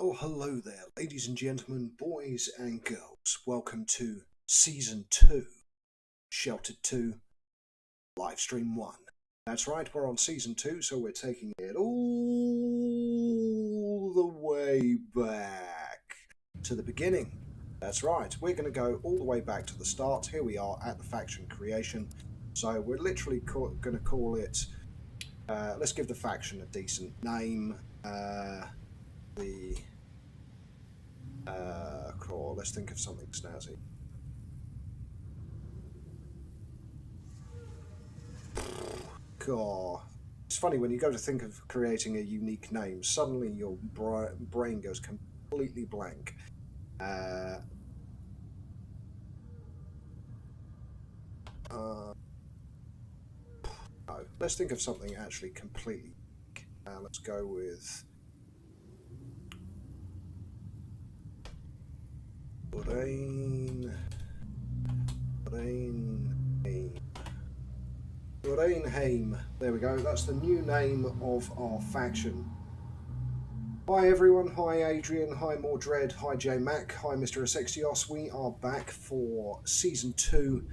Well, hello there, ladies and gentlemen, boys and girls. Welcome to Season 2, Sheltered 2, Livestream 1. That's right, we're on Season 2, so we're taking it all the way back to the beginning. That's right, we're going to go all the way back to the start. Here we are at the faction creation. So we're literally going to call it, let's give the faction a decent name. Cool. Let's think of something snazzy. God, it's funny when you go to think of creating a unique name, suddenly your brain goes completely blank. No, let's think of something actually completely unique. Let's go with Rainheim. There we go. That's the new name of our faction. Hi everyone. Hi Adrian. Hi Mordred. Hi J Mac. Hi Mr. Asexios. We are back for Season 2,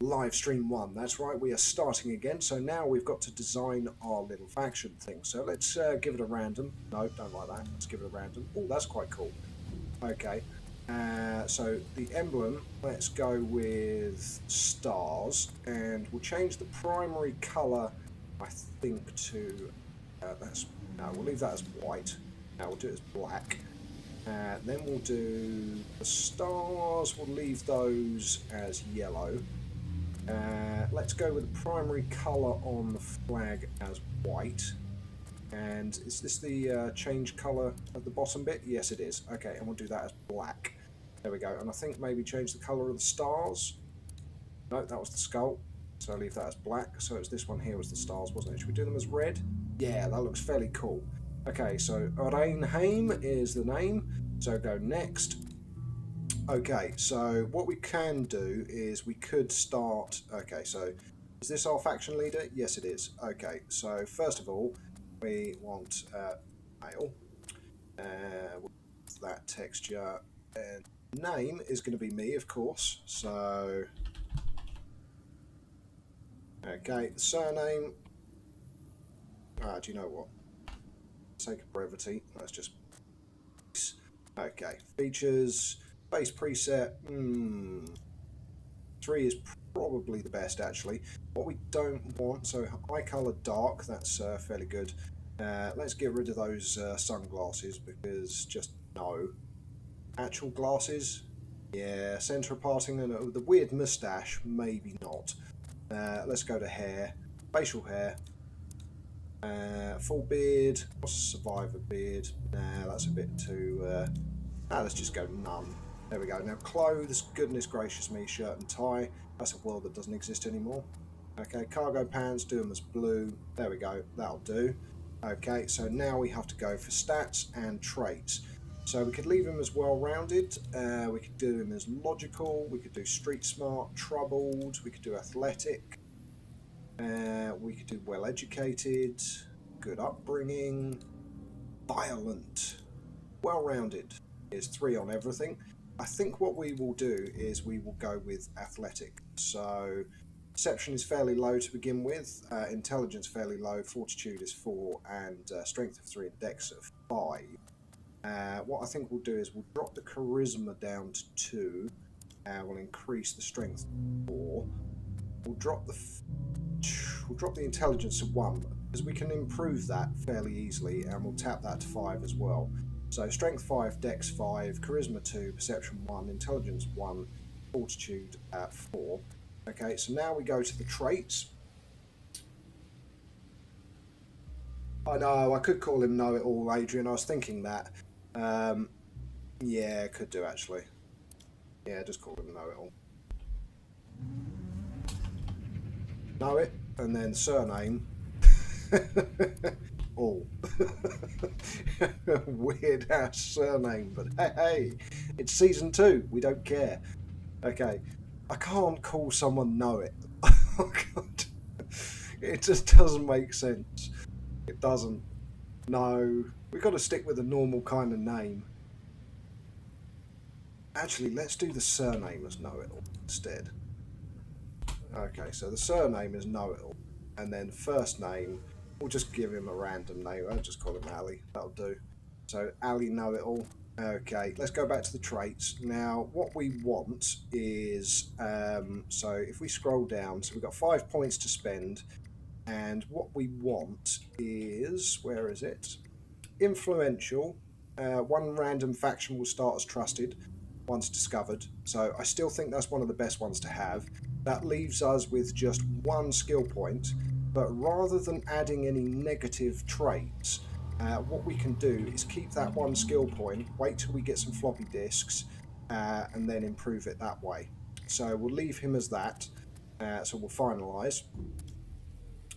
Livestream 1. That's right. We are starting again. So now we've got to design our little faction thing. So let's give it a random. No, don't like that. Let's give it a random. Oh, that's quite cool. Okay. So the emblem, let's go with stars, and we'll change the primary colour, I think, to we'll leave that as white. Now we'll do it as black. Then we'll do the stars, we'll leave those as yellow. Let's go with the primary colour on the flag as white. And is this the change colour at the bottom bit? Yes, it is. Okay, and we'll do that as black. There we go. And I think maybe change the colour of the stars. No, that was the skull. So I'll leave that as black. So it's this one here was the stars, wasn't it? Should we do them as red? Yeah, that looks fairly cool. Okay, so Rainheim is the name. So go next. Okay, so what we can do is we could start... Okay, so is this our faction leader? Yes, it is. Okay, so first of all, we want male. That texture, and name is going to be me, of course. So okay, the surname. Do you know what? For the sake of brevity, let's just okay. Features, base preset. 3 is probably the best actually. What we don't want, so eye color dark. That's fairly good. Let's get rid of those sunglasses because just no. Actual glasses, yeah. Centre parting and the weird moustache, maybe not. Let's go to hair, facial hair, full beard. What's a survivor beard? Nah, that's a bit too. Let's just go none. There we go. Now clothes, goodness gracious me, shirt and tie. That's a world that doesn't exist anymore. Okay, cargo pants, do them as blue. There we go. That'll do. Okay, so now we have to go for stats and traits. So we could leave him as well-rounded, we could do him as logical, we could do street smart, troubled, we could do athletic, we could do well-educated, good upbringing, violent, well-rounded is 3 on everything. I think what we will do is we will go with athletic. So perception is fairly low to begin with, intelligence fairly low, fortitude is 4, and strength of 3 and dex of 5. What I think we'll do is we'll drop the charisma down to 2, we'll increase the strength to 4, we'll drop the intelligence to 1 because we can improve that fairly easily, and we'll tap that to 5 as well. So strength 5, dex 5, charisma 2, perception 1, intelligence 1, fortitude 4. Okay, so now we go to the traits. I know, I could call him Know-It-All, Adrian. I was thinking that. Yeah, could do actually. Yeah, just call him Know-It-All. Know it, and then surname. All. Weird ass surname, but hey, it's Season 2. We don't care. Okay, I can't call someone Know It. Oh God, it just doesn't make sense. It doesn't. No, We've got to stick with a normal kind of name. Actually, let's do the surname as Know-It-All instead. Okay, so the surname is Know-It-All. And then first name, we'll just give him a random name. I'll just call him Ali. That'll do. So Ali Know-It-All. Okay, let's go back to the traits. Now, what we want is, so if we scroll down, so we've got 5 points to spend. And what we want is, where is it? Influential. One random faction will start as trusted once discovered. So I still think that's one of the best ones to have. That leaves us with just 1 skill point. But rather than adding any negative traits, what we can do is keep that 1 skill point, wait till we get some floppy disks, and then improve it that way. So we'll leave him as that. So we'll finalise.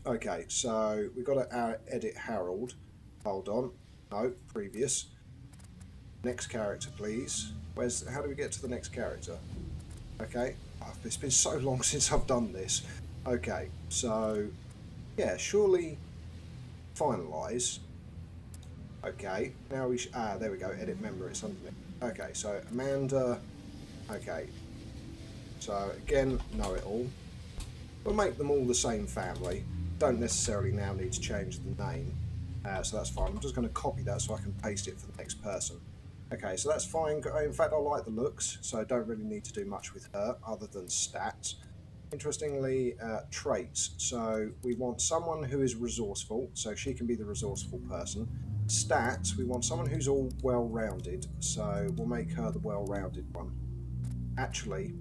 Okay, so we've got to edit Harold. Hold on. No, previous. Next character, please. How do we get to the next character? Okay. Oh, it's been so long since I've done this. Okay, so yeah, surely finalise. Okay, now we there we go, edit member, it's underneath. Okay, so Amanda. Okay. So again, Know-It-All. We'll make them all the same family. Don't necessarily now need to change the name, so that's fine. I'm just going to copy that so I can paste it for the next person. Okay, so that's fine. In fact, I like the looks, so I don't really need to do much with her other than stats. Interestingly, traits. So we want someone who is resourceful, so she can be the resourceful person. Stats, we want someone who's all well-rounded, so we'll make her the well-rounded one. Actually,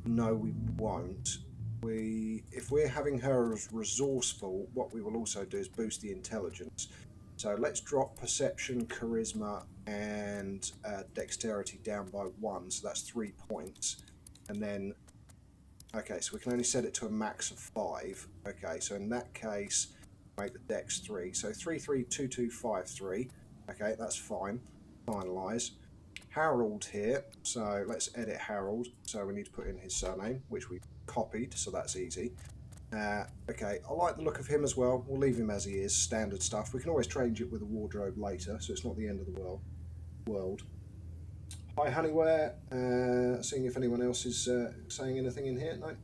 no, we won't. If we're having her as resourceful, what we will also do is boost the intelligence. So let's drop perception, charisma, and dexterity down by 1. So that's 3 points. And then, okay, so we can only set it to a max of 5. Okay, so in that case, make the dex 3. So 3, 3, 2, 2, 5, 3. Okay, that's fine. Finalise. Harold here, so let's edit Harold. So we need to put in his surname, which we copied, so that's easy. Okay, I like the look of him as well. We'll leave him as he is, standard stuff. We can always change it with a wardrobe later, so it's not the end of the world. Hi Honeyware, seeing if anyone else is saying anything in here. No?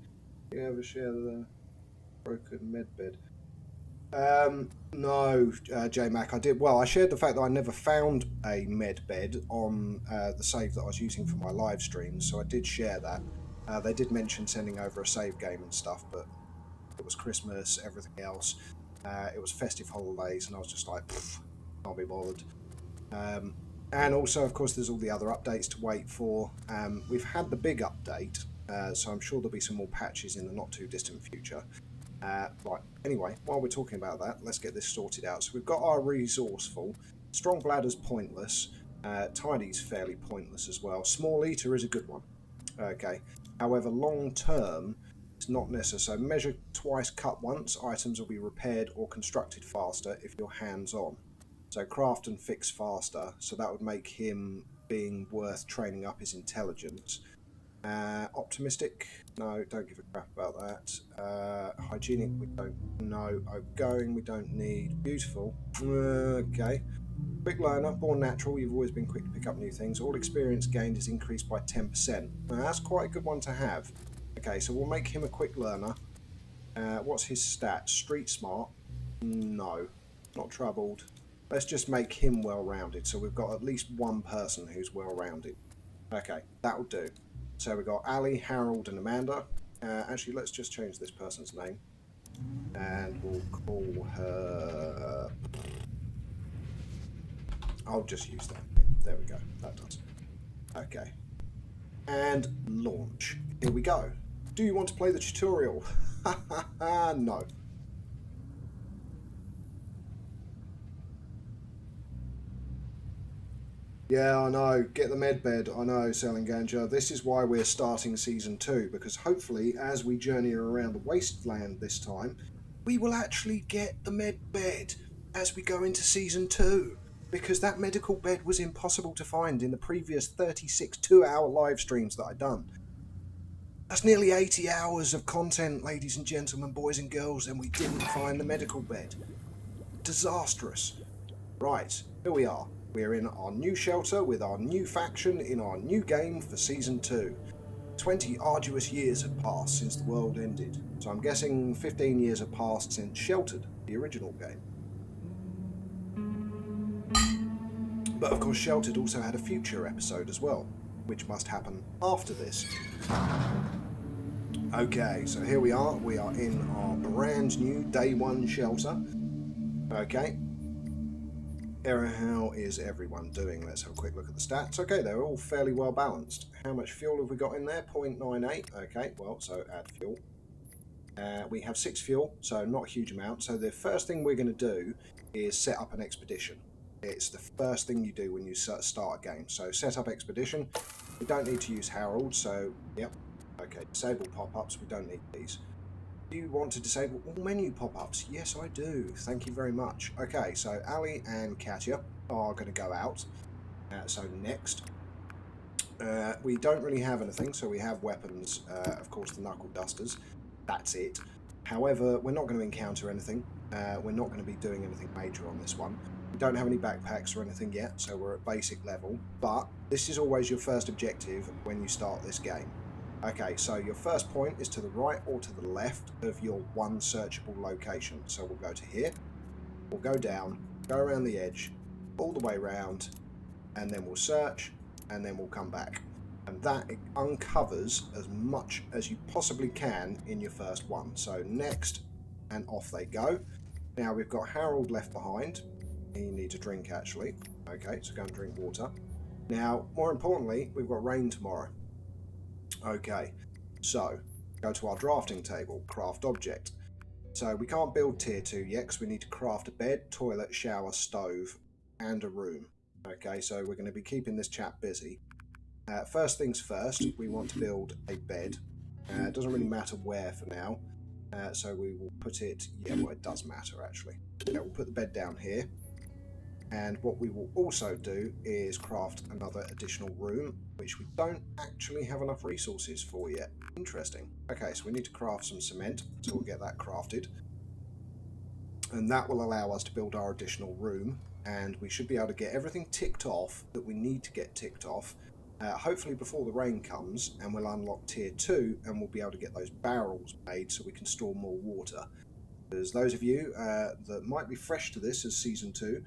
You ever share the broken medbed? No, J-Mac, I did. Well, I shared the fact that I never found a med bed on the save that I was using for my live streams, so I did share that. They did mention sending over a save game and stuff, but it was Christmas, everything else. It was festive holidays, and I was just like, can't be bothered. And also, of course, there's all the other updates to wait for. We've had the big update, so I'm sure there'll be some more patches in the not too distant future. Right, anyway, while we're talking about that, let's get this sorted out. So we've got our resourceful. Strong bladder's pointless. Tidy's fairly pointless as well. Small eater is a good one. Okay. However, long term, it's not necessary. So measure twice, cut once. Items will be repaired or constructed faster if you're hands-on. So craft and fix faster. So that would make him being worth training up his intelligence. Optimistic, no, don't give a crap about that. Hygienic, we don't know. Outgoing, we don't need. Beautiful, okay. Quick learner, born natural, you've always been quick to pick up new things. All experience gained is increased by 10%. Now, that's quite a good one to have. Okay, so we'll make him a quick learner. What's his stats? Street smart, no. Not troubled. Let's just make him well-rounded, so we've got at least one person who's well-rounded. Okay, that'll do. So we've got Ali, Harold, and Amanda. Actually, let's just change this person's name. And we'll call her... I'll just use that. There we go. That does. Okay. And launch. Here we go. Do you want to play the tutorial? No. Yeah, I know. Get the medbed. I know, Selling Ganja. This is why we're starting Season 2, because hopefully, as we journey around the Wasteland this time, we will actually get the medbed as we go into Season 2, because that medical bed was impossible to find in the previous 36 two-hour live streams that I'd done. That's nearly 80 hours of content, ladies and gentlemen, boys and girls, and we didn't find the medical bed. Disastrous. Right, here we are. We're in our new shelter with our new faction in our new game for Season 2. 20 arduous years have passed since the world ended, so I'm guessing 15 years have passed since Sheltered, the original game. But of course Sheltered also had a future episode as well, which must happen after this. Okay, so here we are in our brand new Day 1 shelter. Okay. How is everyone doing? Let's have a quick look at the stats. Okay, they're all fairly well balanced. How much fuel have we got in there? 0.98. Okay, well, so add fuel. We have 6 fuel, so not a huge amount. So the first thing we're going to do is set up an expedition. It's the first thing you do when you start a game. So set up expedition. We don't need to use Harold, so yep. Okay, disable pop-ups. We don't need these. Do you want to disable all menu pop-ups? Yes, I do. Thank you very much. Okay, so Ali and Katya are going to go out. So next. We don't really have anything, so we have weapons. Of course, the knuckle dusters. That's it. However, we're not going to encounter anything. We're not going to be doing anything major on this one. We don't have any backpacks or anything yet, so we're at basic level. But this is always your first objective when you start this game. Okay, so your first point is to the right or to the left of your one searchable location. So we'll go to here, we'll go down, go around the edge, all the way around, and then we'll search, and then we'll come back. And that uncovers as much as you possibly can in your first one. So next, and off they go. Now we've got Harold left behind. You need to drink actually. Okay, so go and drink water. Now, more importantly, we've got rain tomorrow. Okay, so go to our drafting table, craft object. So we can't build tier 2 yet because we need to craft a bed, toilet, shower, stove, and a room. Okay, so we're going to be keeping this chap busy. First things first, we want to build a bed. It doesn't really matter where for now. So we will put it, yeah, well it does matter actually. Yeah, we'll put the bed down here. And what we will also do is craft another additional room, which we don't actually have enough resources for yet. Interesting. Okay, so we need to craft some cement, so we'll get that crafted. And that will allow us to build our additional room, and we should be able to get everything ticked off that we need to get ticked off, hopefully before the rain comes, and we'll unlock tier 2, and we'll be able to get those barrels made so we can store more water. There's those of you that might be fresh to this as Season 2,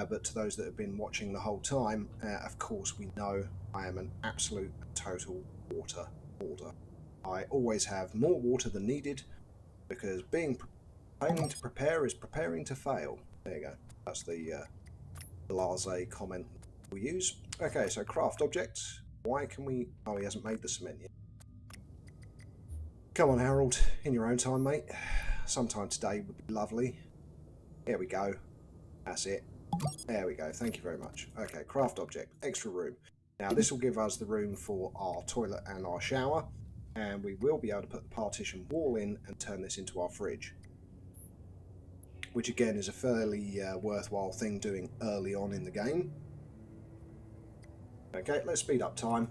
but to those that have been watching the whole time, of course we know I am an absolute total water hoarder. I always have more water than needed, because failing to prepare is preparing to fail. There you go. That's the blasé comment we use. Okay, so craft object. Why can we... Oh, he hasn't made the cement yet. Come on, Harold. In your own time, mate. Sometime today would be lovely. Here we go. That's it. There we go, thank you very much. Okay, craft object, extra room. Now this will give us the room for our toilet and our shower, and we will be able to put the partition wall in and turn this into our fridge. Which again is a fairly worthwhile thing doing early on in the game. Okay, let's speed up time.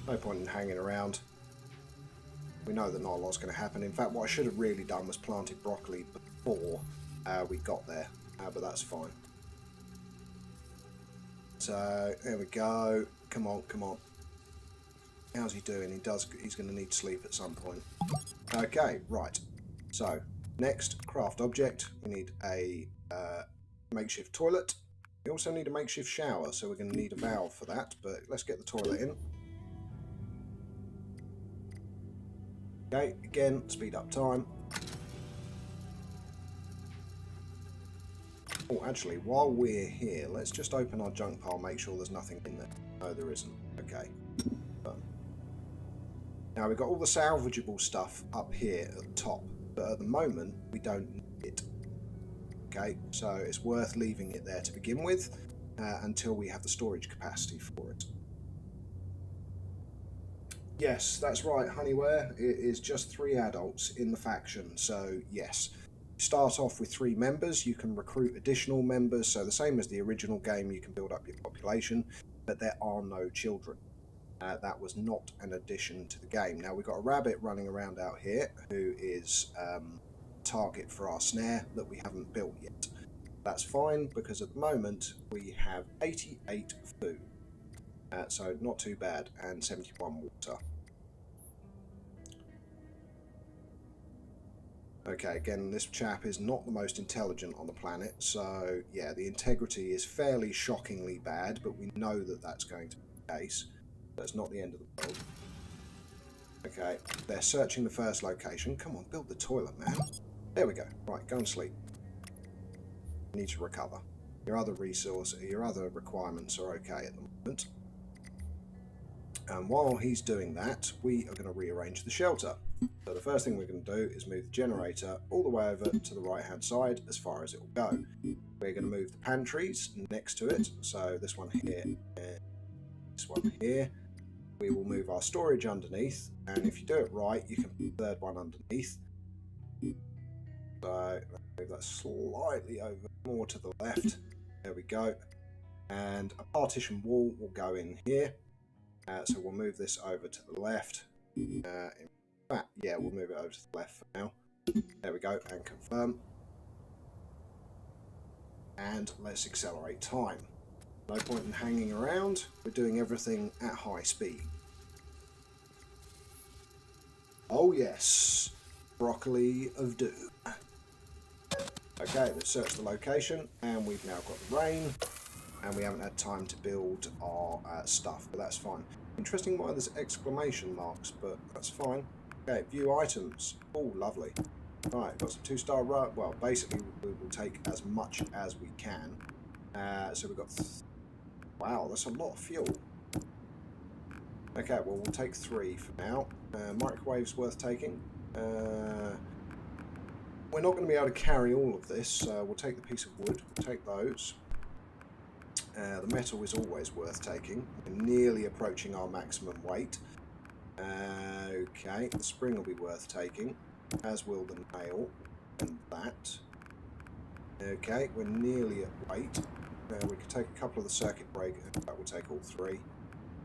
No point in hanging around. We know that not a lot's going to happen. In fact, what I should have really done was planted broccoli before we got there, but that's fine. So, there we go. Come on, come on. How's he doing? He's going to need sleep at some point. Okay, right. So, next, craft object. We need a makeshift toilet. We also need a makeshift shower, so we're going to need a valve for that, but let's get the toilet in. Okay, again, speed up time. Oh, actually, while we're here, let's just open our junk pile, make sure there's nothing in there. No, there isn't. Okay. Now, we've got all the salvageable stuff up here at the top, but at the moment, we don't need it. Okay, so it's worth leaving it there to begin with, until we have the storage capacity for it. Yes, that's right, Honeyware. It is just 3 adults in the faction, so yes. Start off with 3 members, you can recruit additional members, so the same as the original game, you can build up your population, but there are no children. That was not an addition to the game. Now we've got a rabbit running around out here who is target for our snare that we haven't built yet. That's fine, because at the moment we have 88 food. So not too bad, and 71 water. Okay, again, this chap is not the most intelligent on the planet, so yeah, the integrity is fairly shockingly bad, but we know that that's going to be the case. That's not the end of the world. Okay, they're searching the first location. Come on, build the toilet, man. There we go. Right, go and sleep. You need to recover. Your other requirements are okay at the moment. And while he's doing that, we are going to rearrange the shelter. So the first thing we're going to do is move the generator all the way over to the right hand side as far as it will go. We're going to move the pantries next to it, so this one here and this one here. We will move our storage underneath, and if you do it right, you can put the third one underneath. So move that slightly over, more to the left. There we go. And a partition wall will go in here. So we'll move this over to the left. In fact, yeah, we'll move it over to the left for now. There we go, and confirm. And let's accelerate time. No point in hanging around. We're doing everything at high speed. Oh yes, broccoli of doom. Okay, let's search the location, and we've now got the rain. And we haven't had time to build our stuff, but that's fine. Interesting why there's exclamation marks, but that's fine. Okay, view items. Oh, lovely. Right, got some 2-star well, basically we will take as much as we can. So we've got... wow, that's a lot of fuel. Okay, well, we'll take 3 for now. Microwave's worth taking. We're not going to be able to carry all of this. We'll take the piece of wood. We'll take those. The metal is always worth taking. We're nearly approaching our maximum weight. Okay, the spring will be worth taking, as will the nail and that. Okay, we're nearly at weight. We can take a couple of the circuit breakers. That will take all 3.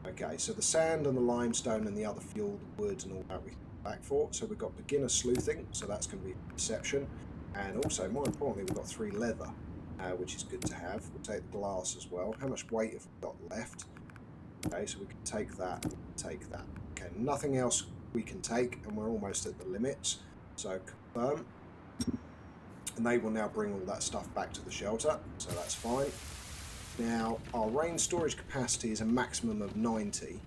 Okay, so the sand and the limestone and the other fuel, the wood and all that we can go back for. So we've got beginner sleuthing, so that's going to be perception. And also, more importantly, we've got 3 leather. Which is good to have. We'll take the glass as well. How much weight have we got left? Okay, so we can take that, take that. Okay, nothing else we can take, and we're almost at the limits. So confirm. And they will now bring all that stuff back to the shelter, so that's fine. Now, our rain storage capacity is a maximum of 90.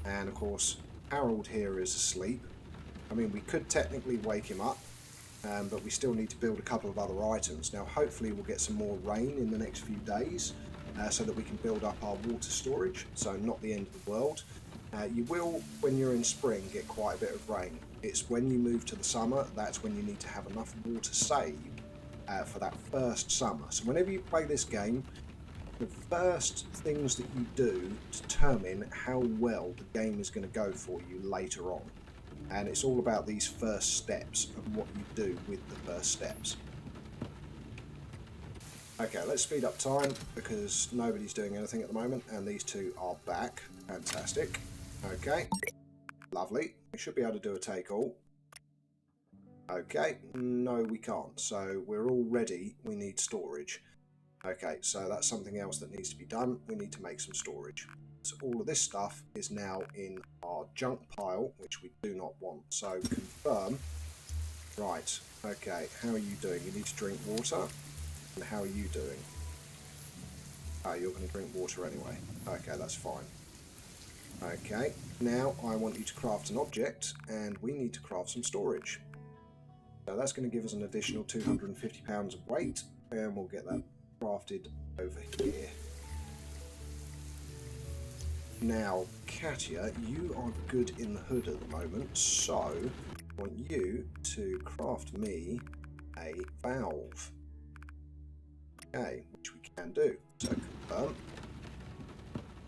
And of course, Harold here is asleep. I mean, we could technically wake him up. But we still need to build a couple of other items. Now hopefully we'll get some more rain in the next few days so that we can build up our water storage, so not the end of the world. You will, when you're in spring, get quite a bit of rain. It's when you move to the summer, that's when you need to have enough water saved for that first summer. So whenever you play this game, the first things that you do determine how well the game is going to go for you later on. And it's all about these first steps and what you do with the first steps. Okay, let's speed up time because nobody's doing anything at the moment and these 2 are back. Fantastic. Okay, lovely. We should be able to do a take all. Okay, no we can't. So we're all ready. We need storage. Okay, so that's something else that needs to be done. We need to make some storage. So all of this stuff is now in our junk pile, which we do not want. So confirm. Right, okay, how are you doing? You need to drink water. And how are you doing? Oh, you're going to drink water anyway. Okay, that's fine. Okay, now I want you to craft an object, and we need to craft some storage. So that's going to give us an additional 250 pounds of weight, and we'll get that crafted over here. Now, Katia, you are good in the hood at the moment, so I want you to craft me a valve. Okay, which we can do. So confirm.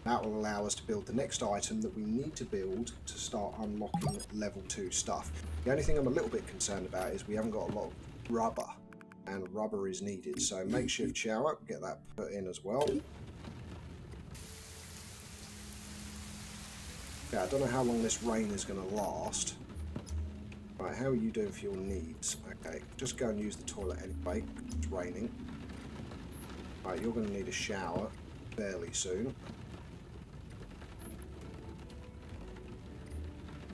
That will allow us to build the next item that we need to build to start unlocking level 2 stuff. The only thing I'm a little bit concerned about is we haven't got a lot of rubber, and rubber is needed. So makeshift shower, get that put in as well. Yeah, I don't know how long this rain is going to last. Right, how are you doing for your needs? Okay, just go and use the toilet anyway. It's raining. Right, you're going to need a shower fairly soon.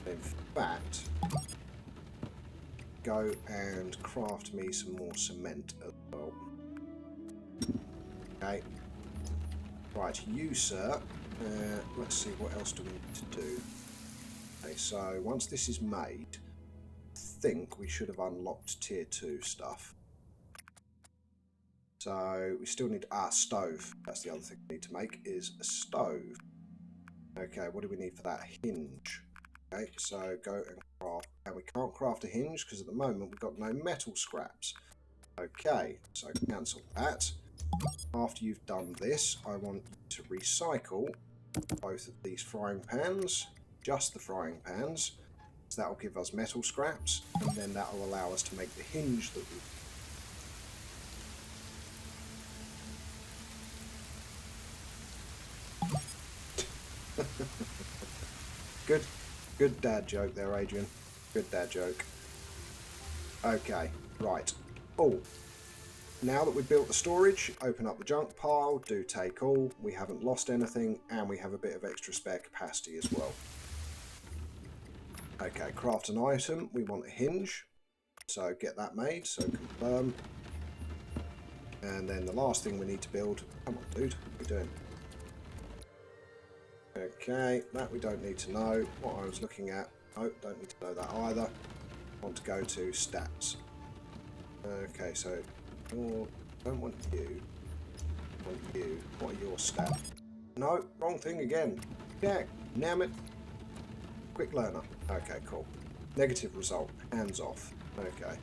In fact, go and craft me some more cement as well. Okay. Right, you, sir. Let's see, what else do we need to do? Okay, so once this is made, I think we should have unlocked tier 2 stuff. So we still need a stove. That's the other thing we need to make, is a stove. Okay, what do we need for that? A hinge. Okay, so go and craft. And we can't craft a hinge because at the moment we've got no metal scraps. Okay, so cancel that. After you've done this, I want you to recycle both of these frying pans, just the frying pans, so that will give us metal scraps, and then that will allow us to make the hinge that we Good dad joke there, Adrian. Good dad joke. Okay, right. Oh, now that we've built the storage, open up the junk pile, do take all. We haven't lost anything, and we have a bit of extra spare capacity as well. Okay, craft an item. We want a hinge, so get that made, so confirm. And then the last thing we need to build... Come on, dude, what are you doing? Okay, that we don't need to know. What I was looking at, oh, don't need to know that either. I want to go to stats. Okay, so don't want you. I want you. What are your stats? No, wrong thing again. Yeah, damn it. Quick learner. Okay, cool. Negative result. Hands off. Okay.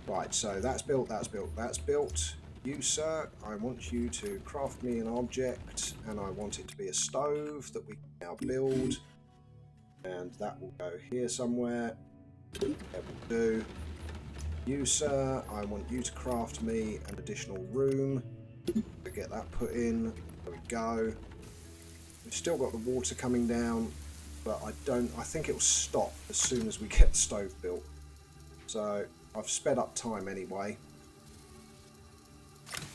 Right, so that's built, that's built, that's built. You, sir, I want you to craft me an object, and I want it to be a stove that we can now build. And that will go here somewhere. That will do. You, sir, I want you to craft me an additional room. To get that put in. There we go. We've still got the water coming down, but I think it will stop as soon as we get the stove built. So I've sped up time anyway.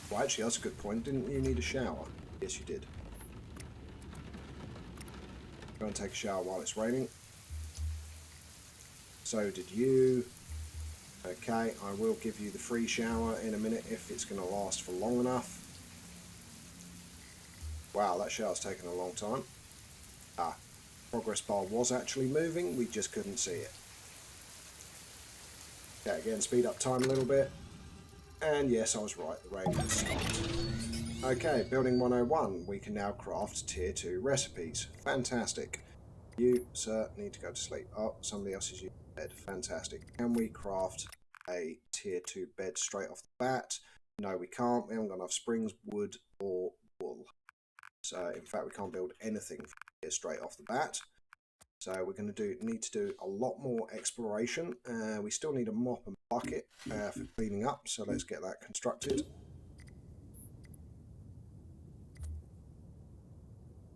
Well, actually, that's a good point. Didn't you need a shower? Yes, you did. Go and take a shower while it's raining. So did you. Okay, I will give you the free shower in a minute if it's going to last for long enough. Wow, that shower's taken a long time. Ah, progress bar was actually moving, we just couldn't see it. Okay, again, speed up time a little bit. And yes, I was right, the rain has stopped. Okay, building 101, we can now craft tier 2 recipes. Fantastic. You, sir, need to go to sleep. Oh, somebody else is using bed. Fantastic. Can we craft a tier 2 bed straight off the bat? No, we can't. We haven't got enough springs, wood, or wool. So, in fact, we can't build anything here straight off the bat. So we're going to need to do a lot more exploration. We still need a mop and bucket for cleaning up, so let's get that constructed.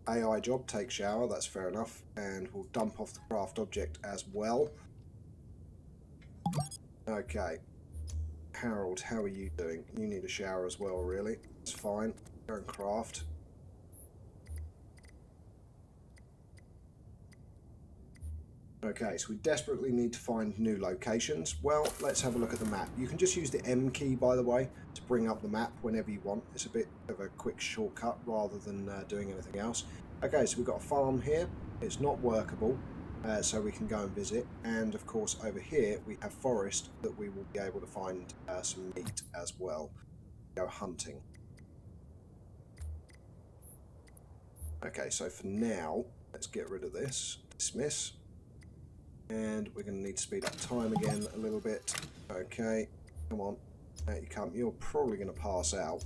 AI job, take shower, that's fair enough. And we'll dump off the craft object as well. Okay. Harold, how are you doing? You need a shower as well, really. It's fine. Go and craft. Okay, so we desperately need to find new locations. Well, let's have a look at the map. You can just use the M key, by the way, to bring up the map whenever you want. It's a bit of a quick shortcut rather than doing anything else. Okay, so we've got a farm here. It's not workable, so we can go and visit. And of course, over here, we have forest that we will be able to find some meat as well. Go hunting. Okay, so for now, let's get rid of this. Dismiss. And we're going to need to speed up time again a little bit. Okay, come on. Out you come. You're probably going to pass out.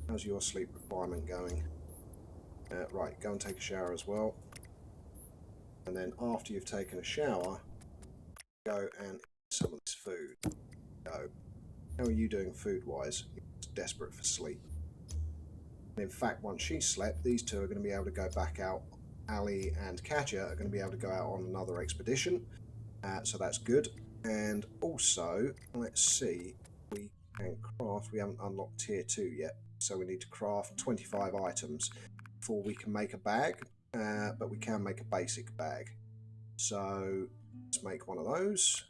How's your sleep requirement going? Right, go and take a shower as well. And then after you've taken a shower, go and eat some of this food. Go. How are you doing food-wise? You're desperate for sleep. And in fact, once she's slept, these two are going to be able to go back out. Ali and Katja are going to be able to go out on another expedition, so that's good. And also, let's see, we can craft. We haven't unlocked tier 2 yet, so we need to craft 25 items before we can make a bag, but we can make a basic bag. So let's make one of those.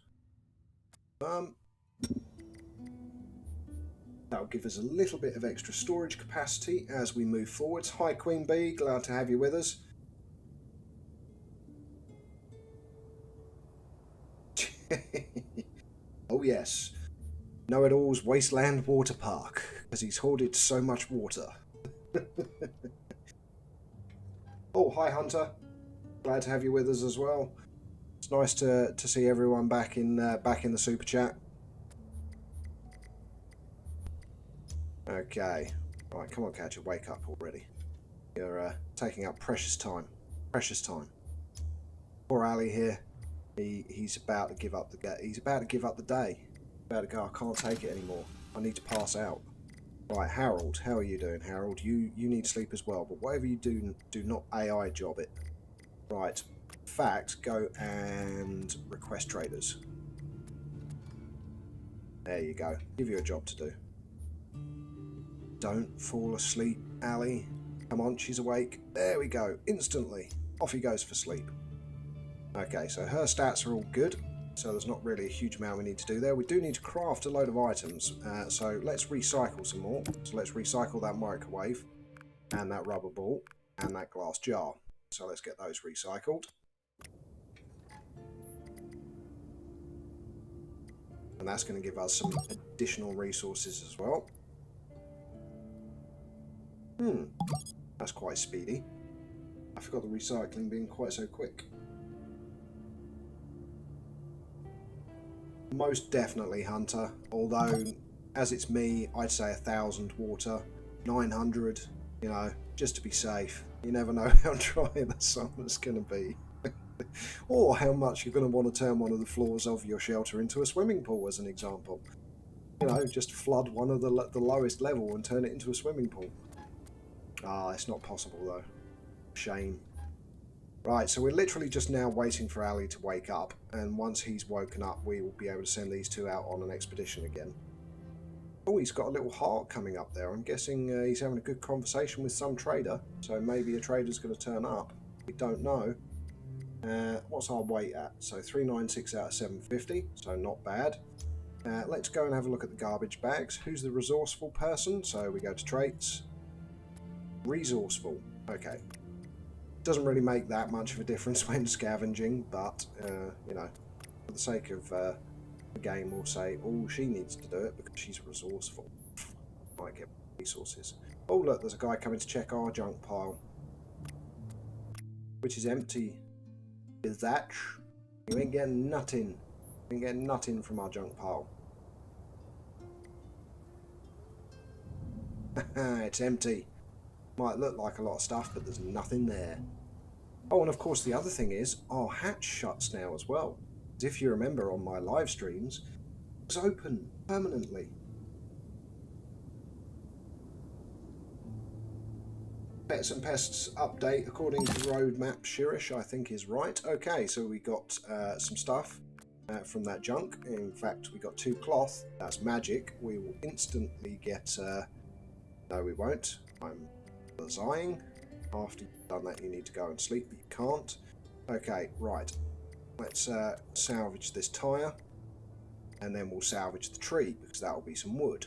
That'll give us a little bit of extra storage capacity as we move forwards. Hi Queen Bee, glad to have you with us. Oh yes, Know-it-all's Wasteland Water Park, because he's hoarded so much water. Oh, hi Hunter, glad to have you with us as well. It's nice to see everyone back in the super chat. Okay, right, come on, Catcher, wake up already. You're taking up precious time. Precious time. Poor Ali here. He's about to give up the He's about to give up the day. About to go. I can't take it anymore. I need to pass out. Right, Harold. How are you doing, Harold? You need sleep as well. But whatever you do, do not AI job it. Right. In fact, go and request traders. There you go. Give you a job to do. Don't fall asleep, Ali. Come on, she's awake. There we go. Instantly. Off he goes for sleep. Okay, so her stats are all good. So there's not really a huge amount we need to do there. We do need to craft a load of items. So let's recycle some more. So let's recycle that microwave and that rubber ball and that glass jar. So let's get those recycled. And that's going to give us some additional resources as well. That's quite speedy. I forgot the recycling being quite so quick. Most definitely Hunter, although as it's me, I'd say 1,000 water, 900, you know, just to be safe. You never know how dry the summer's going to be. Or how much you're going to want to turn one of the floors of your shelter into a swimming pool, as an example. You know, just flood one of the lowest level and turn it into a swimming pool. Ah, it's not possible though. Shame. Right, so we're literally just now waiting for Ali to wake up, and once he's woken up, we will be able to send these two out on an expedition again. Oh, he's got a little heart coming up there. I'm guessing he's having a good conversation with some trader, so maybe a trader's going to turn up. We don't know. What's our weight at? So 396 out of 750, so not bad. Let's go and have a look at the garbage bags. Who's the resourceful person? So we go to traits. Resourceful. Okay. Doesn't really make that much of a difference when scavenging, but, you know, for the sake of the game, we'll say, oh, she needs to do it because she's resourceful. Might get resources. Oh, look, there's a guy coming to check our junk pile, which is empty. Is that? You ain't getting nothing. You ain't getting nothing from our junk pile. It's empty. Might look like a lot of stuff, but there's nothing there. Oh, and of course the other thing is, our hatch shuts now as well. As if you remember on my live streams, it's open permanently. Pets and Pests update according to roadmap Shirish, I think is right. Okay, so we got some stuff from that junk. In fact, we got 2 cloth. That's magic. We will instantly get... no, we won't. I'm buzzing. After you've done that, you need to go and sleep, but you can't. Okay, right. Let's salvage this tyre, and then we'll salvage the tree, because that will be some wood.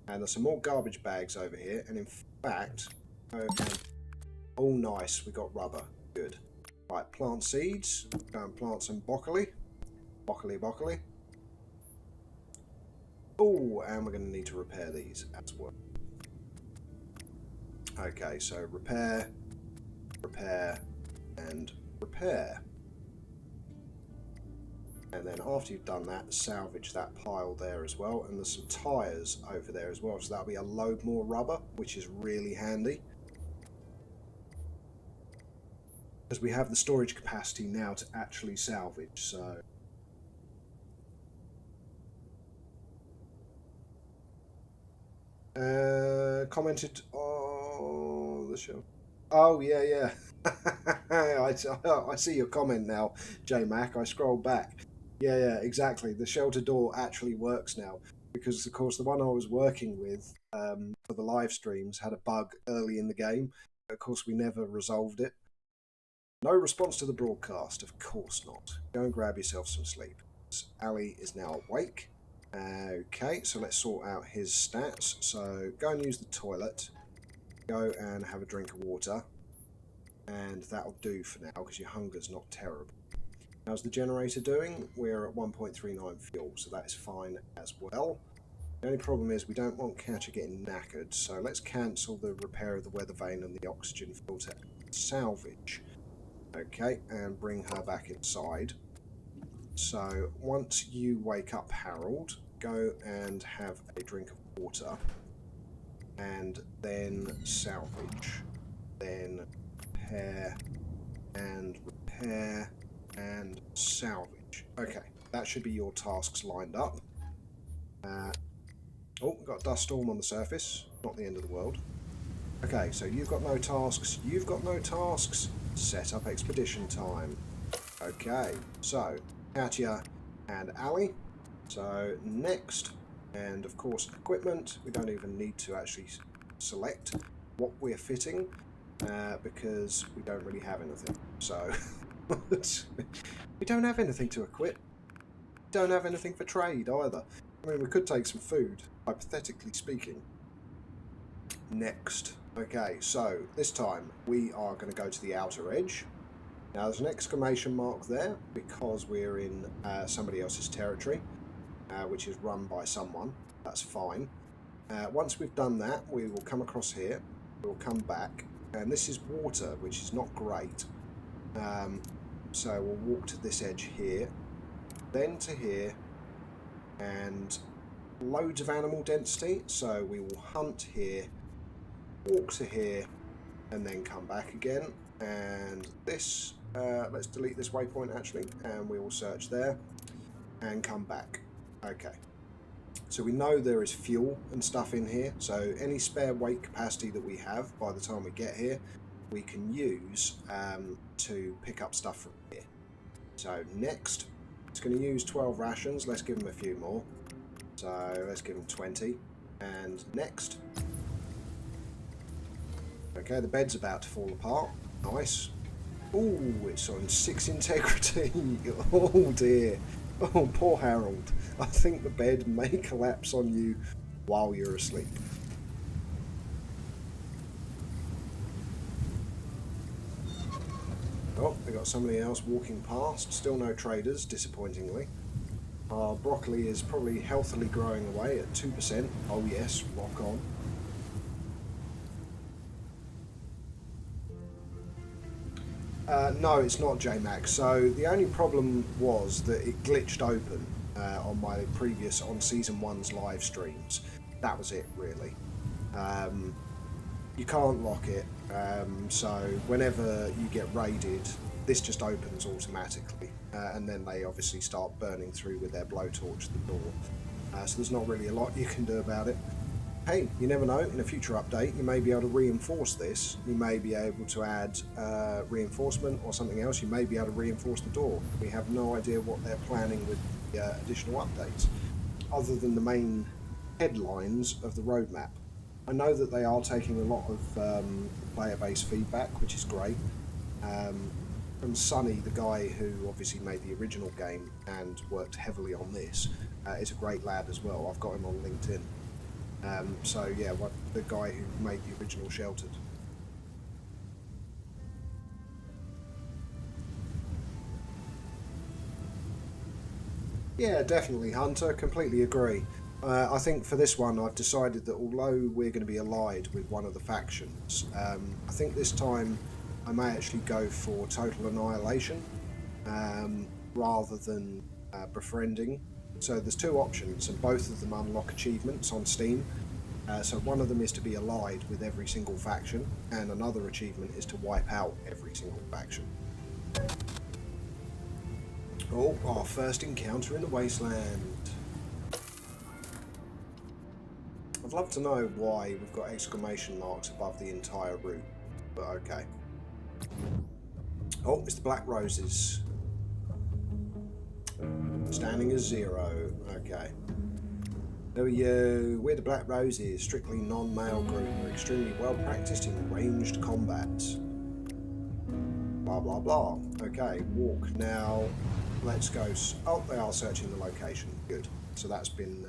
And there's some more garbage bags over here, and in fact... oh, nice, we got rubber. Good. Right, plant seeds. Go and plant some broccoli. Broccoli. Oh, and we're going to need to repair these as well. Okay, so repair, and repair. And then after you've done that, salvage that pile there as well. And there's some tyres over there as well, so that'll be a load more rubber, which is really handy. Because we have the storage capacity now to actually salvage, so... commented on the show. Oh, yeah. I see your comment now, J-Mac. I scrolled back. Yeah, exactly. The shelter door actually works now. because of course the one I was working with for the live streams had a bug early in the game. Of course, we never resolved it. No response to the broadcast. Of course not. Go and grab yourself some sleep. Ali is now awake. Okay, so let's sort out his stats. So go and use the toilet. Go and have a drink of water. And that'll do for now because your hunger's not terrible. How's the generator doing? We're at 1.39 fuel, so that is fine as well. The only problem is we don't want Catcher getting knackered, so let's cancel the repair of the weather vane and the oxygen filter. Salvage. Okay, and bring her back inside. So once you wake up, Harold, go and have a drink of water, and then salvage, then repair, and salvage. Okay, that should be your tasks lined up. Oh, we've got a dust storm on the surface. Not the end of the world. Okay, so you've got no tasks. You've got no tasks. Set up expedition time. Okay, so Katya and Ali. So next, and of course equipment. We don't even need to actually select what we're fitting because we don't really have anything. So we don't have anything to equip. Don't have anything for trade either. I mean, we could take some food, hypothetically speaking. Next. Okay, so this time we are going to go to the outer edge. Now there's an exclamation mark there because we're in somebody else's territory, which is run by someone. That's fine. Once we've done that, we will come across here. We'll come back, and this is water, which is not great. So we'll walk to this edge here, then to here, and loads of animal density. So we will hunt here, walk to here, and then come back again. And this, let's delete this waypoint actually, and we will search there and come back. Okay, so we know there is fuel and stuff in here, so any spare weight capacity that we have by the time we get here, we can use to pick up stuff from here. So next, it's going to use 12 rations. Let's give them a few more. So let's give them 20. And next. Okay, the bed's about to fall apart. Nice. Ooh, it's on 6 integrity. Oh dear. Oh, poor Harold. I think the bed may collapse on you while you're asleep. Oh, we got somebody else walking past. Still no traders, disappointingly. Our broccoli is probably healthily growing away at 2%. Oh yes, rock on. No, it's not JMac. So the only problem was that it glitched open on my previous, on Season 1's live streams. That was it, really. You can't lock it, so whenever you get raided, this just opens automatically, and then they obviously start burning through with their blowtorch the door. So there's not really a lot you can do about it. Hey, you never know, in a future update you may be able to reinforce this. You may be able to add reinforcement or something else. You may be able to reinforce the door. We have no idea what they're planning with the additional updates, other than the main headlines of the roadmap. I know that they are taking a lot of player-based feedback, which is great. From Sonny, the guy who obviously made the original game and worked heavily on this, is a great lad as well. I've got him on LinkedIn. So yeah, the guy who made the original Sheltered. Yeah, definitely, Hunter. Completely agree. I think for this one, I've decided that although we're going to be allied with one of the factions, I think this time I may actually go for total annihilation rather than befriending. So there's two options, and both of them unlock achievements on Steam. So one of them is to be allied with every single faction, and another achievement is to wipe out every single faction. Oh, our first encounter in the Wasteland. I'd love to know why we've got exclamation marks above the entire route, but okay. Oh, it's the Black Roses. Standing as 0, okay. Who are you? We're the Black Roses, strictly non-male group. We're extremely well practiced in ranged combat. Blah, blah, blah. Okay, walk. Now, let's go. Oh, they are searching the location. Good. So that's been...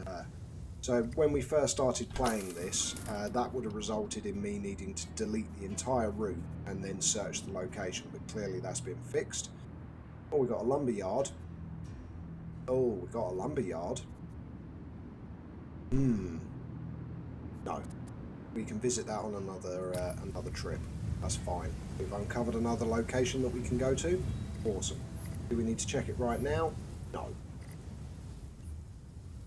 So when we first started playing this, that would have resulted in me needing to delete the entire route and then search the location. But clearly that's been fixed. Oh, we've got a lumber yard. Oh, we've got a lumber yard. No. We can visit that on another trip. That's fine. We've uncovered another location that we can go to. Awesome. Do we need to check it right now? No.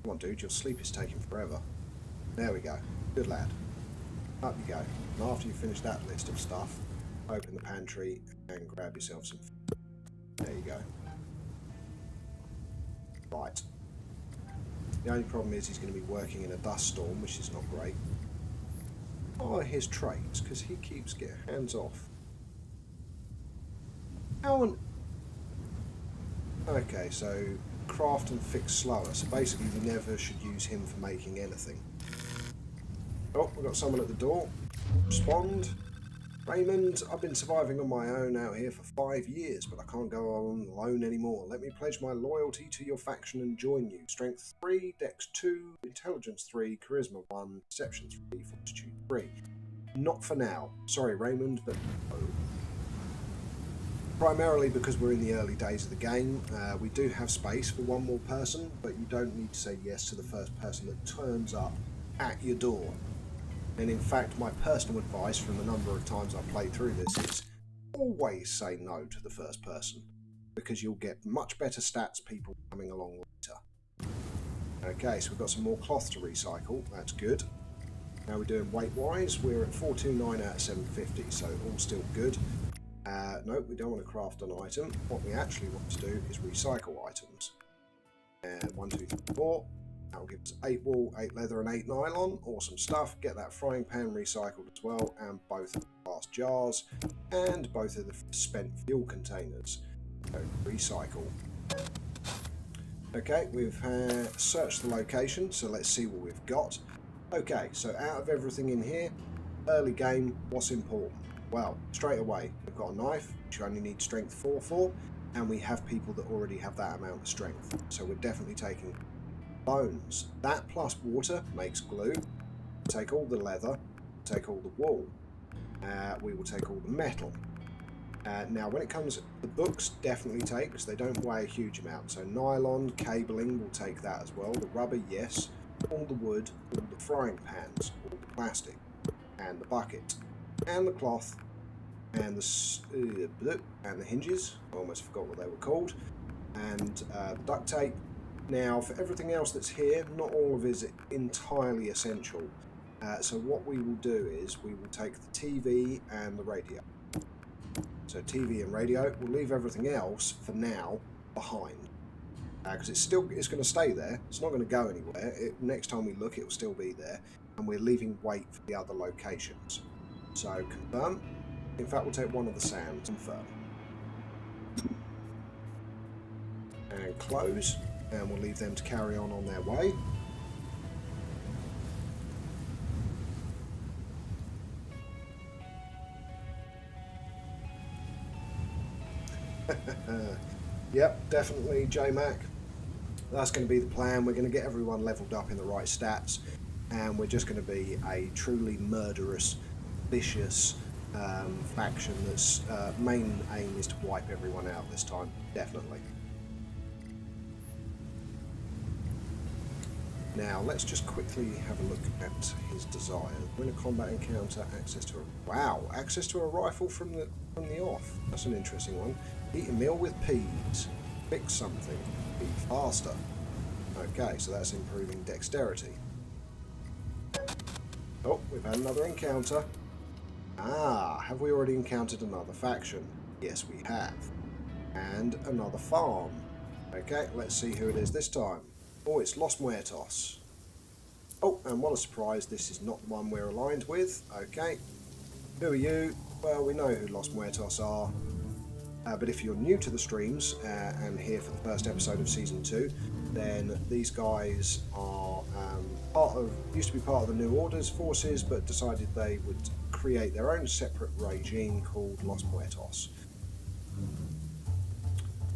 Come on, dude. Your sleep is taking forever. There we go. Good lad. Up you go. And after you finish that list of stuff, open the pantry and grab yourself some food. There you go. Right. The only problem is he's going to be working in a dust storm, which is not great. What are his traits? Because he keeps getting hands off. How on... Okay, so craft and fix slower. So basically we never should use him for making anything. Oh, we've got someone at the door. Respond. Raymond, I've been surviving on my own out here for 5 years, but I can't go on alone anymore. Let me pledge my loyalty to your faction and join you. Strength 3, Dex 2, Intelligence 3, Charisma 1, Perception 3, Fortitude 3. Not for now. Sorry, Raymond, but no. Primarily because we're in the early days of the game. We do have space for one more person, but you don't need to say yes to the first person that turns up at your door. And in fact, my personal advice from the number of times I've played through this is always say no to the first person, because you'll get much better stats people coming along later. Okay, so we've got some more cloth to recycle. That's good. Now we're doing weight-wise. We're at 429 out of 750, so all still good. No, we don't want to craft an item. What we actually want to do is recycle items. And 1, 2, 3, 4. That will give us 8 wool, 8 leather and 8 nylon. Awesome stuff. Get that frying pan recycled as well, and both of the glass jars, and both of the spent fuel containers. So recycle. Okay, we've searched the location, so let's see what we've got. Okay, so out of everything in here, early game, what's important? Well, straight away, we've got a knife, which you only need strength 4 for, and we have people that already have that amount of strength. So we're definitely taking bones. That plus water makes glue. Take all the leather, take all the wool. We will take all the metal. Now when it comes, the books definitely take, because they don't weigh a huge amount. So nylon, cabling will take that as well. The rubber, yes. All the wood, all the frying pans, all the plastic, and the bucket, and the cloth, and the hinges. I almost forgot what they were called. And duct tape. Now, for everything else that's here, not all of it is entirely essential. So what we will do is we will take the TV and the radio. So TV and radio, we'll leave everything else for now behind. Because it's going to stay there. It's not going to go anywhere. Next time we look, it will still be there. And we're leaving weight for the other locations. So confirm. In fact, we'll take one of the sands. Confirm. And close. And we'll leave them to carry on their way. Yep, definitely, J-Mac. That's going to be the plan. We're going to get everyone leveled up in the right stats, and we're just going to be a truly murderous, vicious faction that's main aim is to wipe everyone out this time, definitely. Now, let's just quickly have a look at his desires. Win a combat encounter, access to a... Wow! Access to a rifle from the off. That's an interesting one. Eat a meal with peas. Fix something. Be faster. Okay, so that's improving dexterity. Oh, we've had another encounter. Ah, have we already encountered another faction? Yes, we have. And another farm. Okay, let's see who it is this time. Oh, it's Los Muertos. Oh, and what a surprise, this is not the one we're aligned with. Okay. Who are you? Well, we know who Los Muertos are. But if you're new to the streams and here for the first episode of Season 2, then these guys are used to be part of the New Order's forces, but decided they would create their own separate regime called Los Muertos.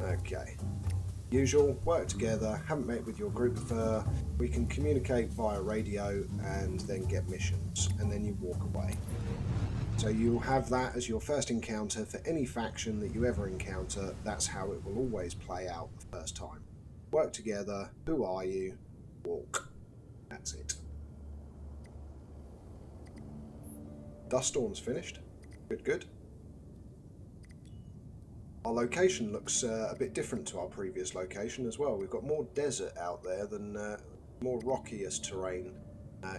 Okay. Usual, work together, haven't met with your group before, we can communicate via radio and then get missions, and then you walk away. So you'll have that as your first encounter for any faction that you ever encounter. That's how it will always play out the first time. Work together, who are you, walk. That's it. Dust Storm's finished. Good, good. Our location looks a bit different to our previous location as well. We've got more desert out there than more rockiest terrain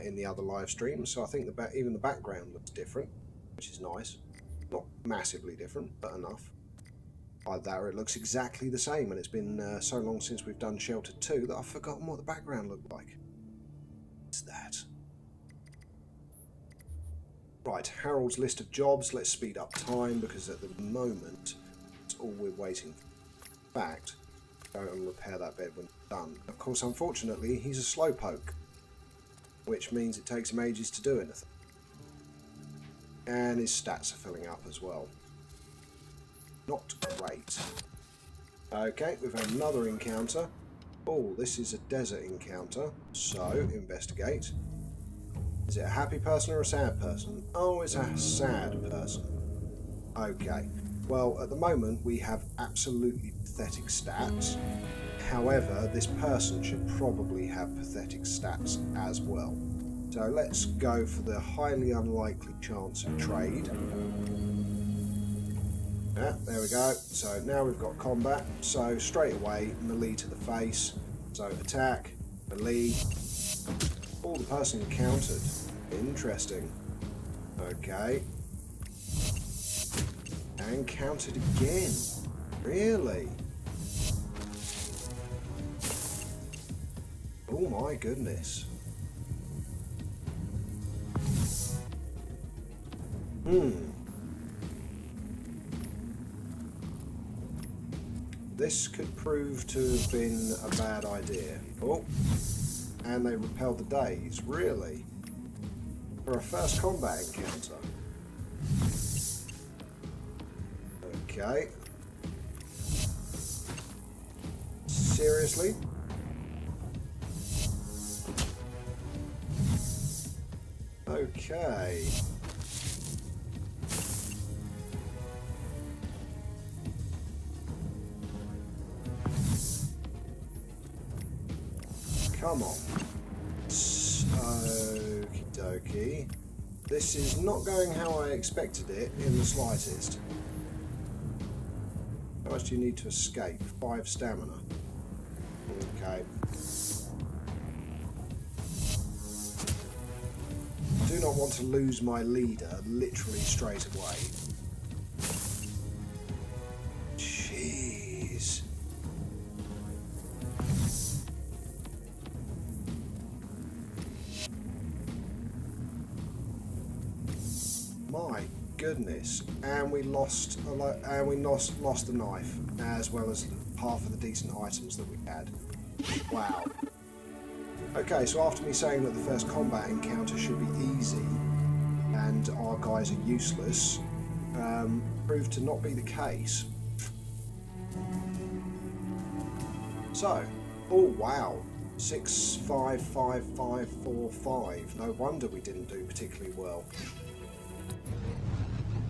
in the other live streams. So I think even the background looks different, which is nice. Not massively different, but enough. Either that or it looks exactly the same, and it's been so long since we've done Shelter 2 that I've forgotten what the background looked like. What's that? Right, Harold's list of jobs. Let's speed up time because at the moment it's all we're waiting for. In fact, go and repair that bed when it's done. Of course, unfortunately, he's a slowpoke, which means it takes him ages to do anything. And his stats are filling up as well. Not great. Okay, we've had another encounter. Oh, this is a desert encounter, so investigate. Is it a happy person or a sad person? Oh, it's a sad person. Okay, well, at the moment we have absolutely pathetic stats. However, this person should probably have pathetic stats as well. So let's go for the highly unlikely chance of trade. Yeah, there we go. So now we've got combat. So straight away, melee to the face. So attack, melee. Oh, the person encountered. Interesting. Okay. And countered again. Really? Oh my goodness. This could prove to have been a bad idea. Oh, and they repelled the days. Really? For a first combat encounter. Okay. Seriously? Okay. Come on. Okie dokie. This is not going how I expected it in the slightest. How much do you need to escape? 5 stamina. Okay. I do not want to lose my leader literally straight away. Jeez. My goodness, and we lost the knife as well as half of the decent items that we had. Wow. Okay, so after me saying that the first combat encounter should be easy and our guys are useless, proved to not be the case. So, oh wow, 6, 5, 5, 5, 4, 5. No wonder we didn't do particularly well.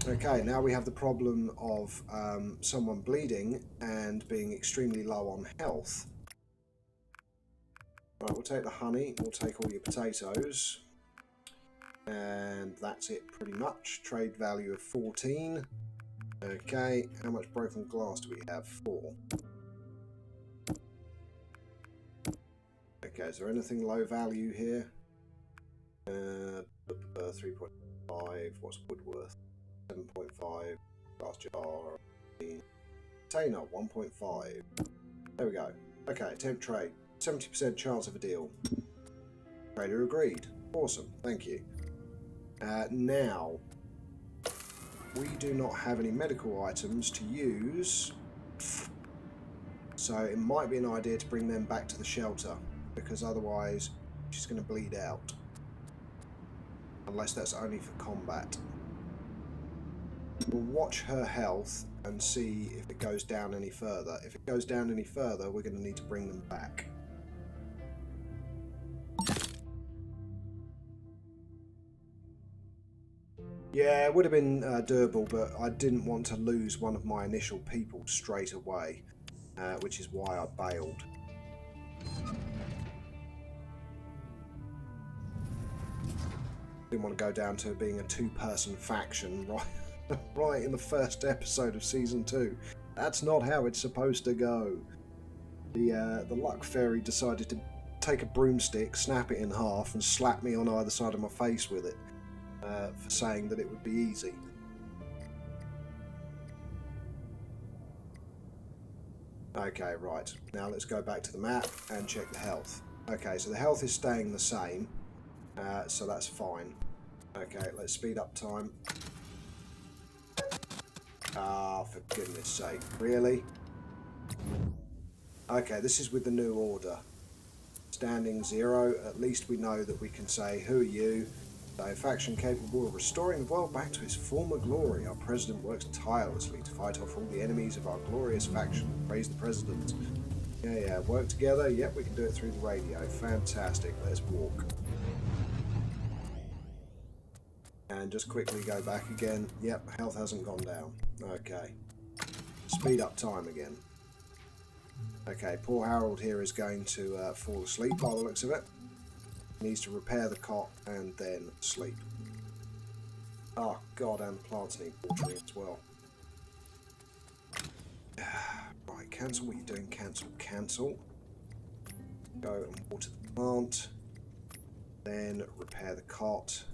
Okay, now we have the problem of someone bleeding and being extremely low on health. Right, we'll take the honey, we'll take all your potatoes, and that's it pretty much. Trade value of 14. Okay, how much broken glass do we have? 4. Okay, is there anything low value here? 3.5, what's wood worth? 7.5, glass jar, 15. Container, 1.5. There we go. Okay, attempt trade. 70% chance of a deal. Trader agreed. Awesome, thank you. Now, we do not have any medical items to use, so it might be an idea to bring them back to the shelter, because otherwise she's going to bleed out. Unless that's only for combat. We'll watch her health and see if it goes down any further. If it goes down any further, we're going to need to bring them back. Yeah, it would have been doable, but I didn't want to lose one of my initial people straight away, which is why I bailed. Didn't want to go down to being a two-person faction right in the first episode of Season 2. That's not how it's supposed to go. The luck fairy decided to take a broomstick, snap it in half, and slap me on either side of my face with it. For saying that it would be easy. Okay, right. Now let's go back to the map and check the health. Okay, so the health is staying the same, so that's fine. Okay, let's speed up time. Ah, for goodness sake. Really? Okay, this is with the new order. Standing 0, at least we know that we can say, who are you? A faction capable of restoring the world back to its former glory. Our president works tirelessly to fight off all the enemies of our glorious faction. Praise the president. Yeah, work together. Yep, we can do it through the radio. Fantastic. Let's walk. And just quickly go back again. Yep, health hasn't gone down. Okay. Speed up time again. Okay, poor Harold here is going to fall asleep by the looks of it. Needs to repair the cot and then sleep. Oh god, and the plants need watering as well. Right, cancel what you're doing, cancel. Go and water the plant. Then repair the cot.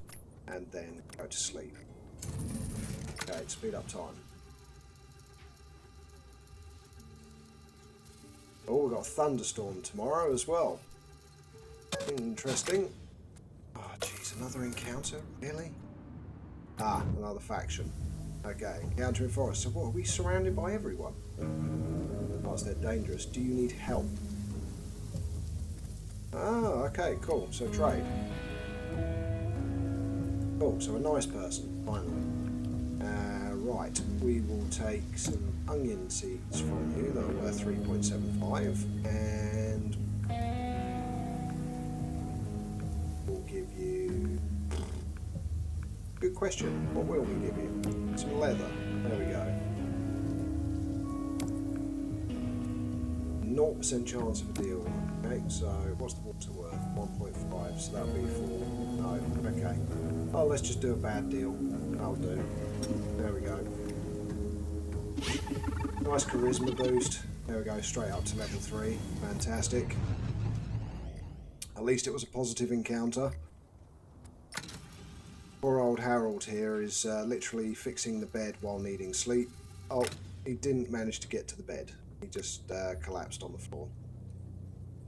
And then go to sleep. Okay, speed up time. Oh, we've got a thunderstorm tomorrow as well. Interesting. Oh, jeez, another encounter? Really? Ah, another faction. Okay, encounter in forest. So what, are we surrounded by everyone? Oh, they're dangerous. Do you need help? Ah, okay, cool. So trade. Cool, so a nice person, finally. Right, we will take some onion seeds from you that are worth 3.75, and we'll give you... Good question. What will we give you? Some leather. There we go. 0% chance of a deal. Okay, so what's the water worth? 1.5, so that'll be 4. No, okay. Oh, let's just do a bad deal. That'll do. There we go. Nice charisma boost. There we go, straight up to level 3. Fantastic. At least it was a positive encounter. Poor old Harold here is literally fixing the bed while needing sleep. Oh, he didn't manage to get to the bed. He just collapsed on the floor.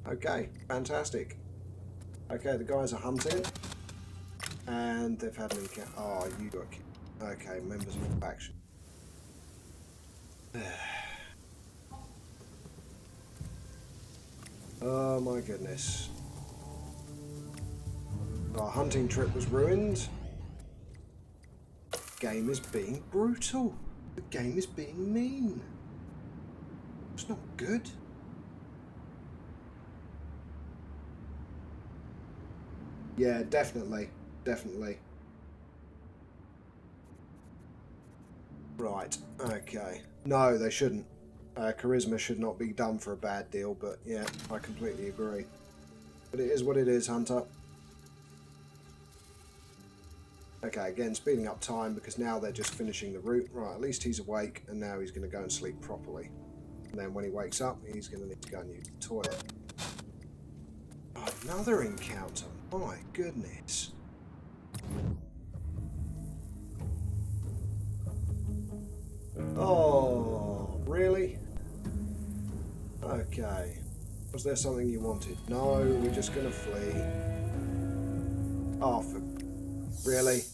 Okay, fantastic. Okay, the guys are hunting. And they've had an encounter. Oh, you got killed. Okay, members of the faction. Oh my goodness. Our hunting trip was ruined. The game is being brutal. The game is being mean. It's not good. Yeah, definitely. Definitely. Right, okay. No, they shouldn't. Charisma should not be done for a bad deal, but yeah, I completely agree. But it is what it is, Hunter. Okay, again, speeding up time because now they're just finishing the route. Right, at least he's awake, and now he's going to go and sleep properly. And then when he wakes up, he's going to need to go and use the toilet. Oh, another encounter. My goodness. Oh, really? Okay. Was there something you wanted? No, we're just going to flee. Oh, really?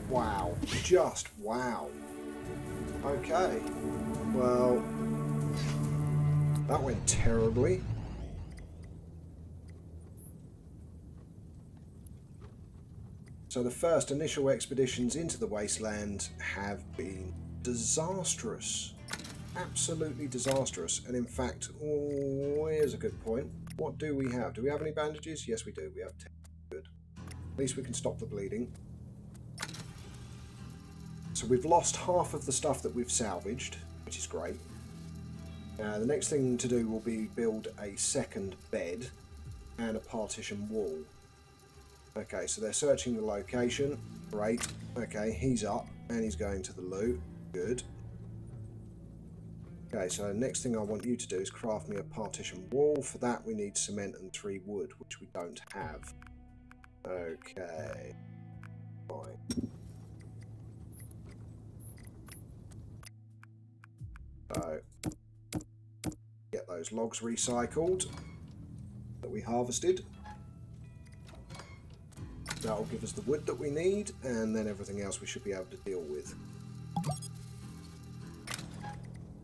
Wow. Just wow. Okay. Well, that went terribly. So the first initial expeditions into the Wasteland have been disastrous. Absolutely disastrous. And in fact, oh, here's a good point. What do we have? Do we have any bandages? Yes, we do. We have 10. Good. At least we can stop the bleeding. So we've lost half of the stuff that we've salvaged, which is great. The next thing to do will be build a second bed and a partition wall. Okay, so they're searching the location. Great. Okay, he's up and he's going to the loot. Good. Okay, so next thing I want you to do is craft me a partition wall. For that we need cement and 3 wood, which we don't have. Okay. Fine. So, get those logs recycled that we harvested. That'll give us the wood that we need, and then everything else we should be able to deal with.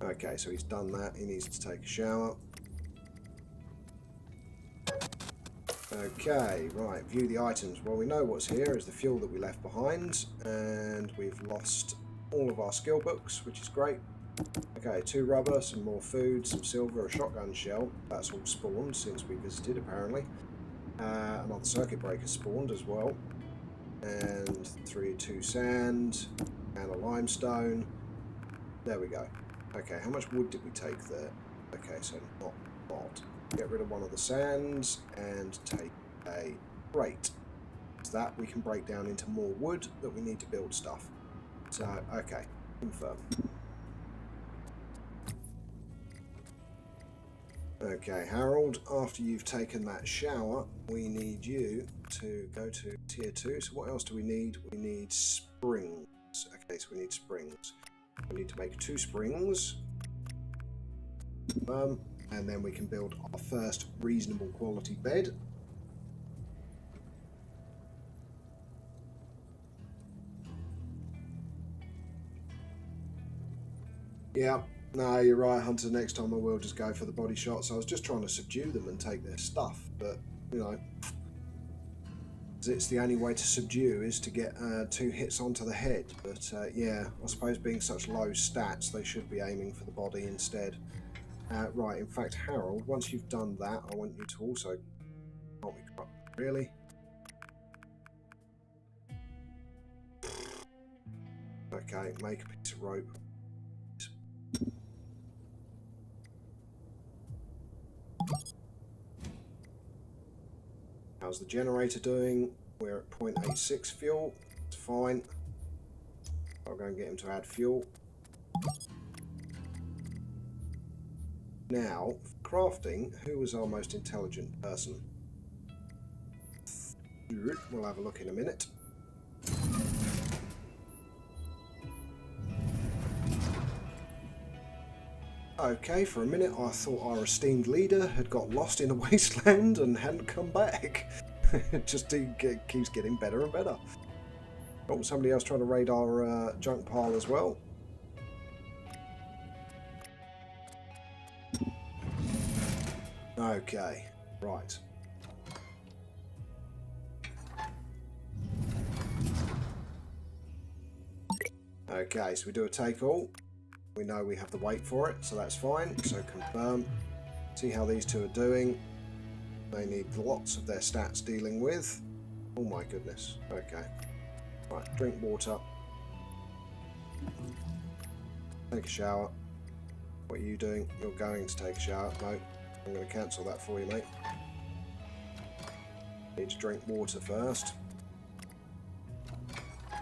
Okay, so he's done that. He needs to take a shower. Okay, right, view the items. Well, we know what's here is the fuel that we left behind, and we've lost all of our skill books, which is great. Okay, 2 rubber, some more food, some silver, a shotgun shell. That's all spawned since we visited, apparently. Another circuit breaker spawned as well. And 2 sand, and a limestone. There we go. Okay, how much wood did we take there? Okay, so not a lot. Get rid of one of the sands and take a crate. So that we can break down into more wood that we need to build stuff. So, okay, confirm. Okay, Harold, after you've taken that shower, we need you to go to tier 2. So what else do we need? We need springs. Okay, so we need springs. We need to make 2 springs. And then we can build our first reasonable quality bed. Yeah. No, you're right, Hunter. Next time I will just go for the body shots. I was just trying to subdue them and take their stuff, but, you know, it's the only way to subdue is to get 2 hits onto the head. But, yeah, I suppose being such low stats, they should be aiming for the body instead. Right, in fact, Harold, once you've done that, I want you to also... Can't we... Really? Okay, make a piece of rope. How's the generator doing? We're at 0.86 fuel. It's fine. I'll go and get him to add fuel. Now, crafting, who was our most intelligent person? We'll have a look in a minute. Okay, for a minute I thought our esteemed leader had got lost in a wasteland and hadn't come back. It just keeps getting better and better. Oh, somebody else trying to raid our junk pile as well. Okay, right. Okay, so we do a take all. We know we have the weight for it, so that's fine. So confirm. See how these 2 are doing. They need lots of their stats dealing with. Oh my goodness. Okay. Right, drink water. Take a shower. What are you doing? You're going to take a shower. No, I'm going to cancel that for you, mate. Need to drink water first.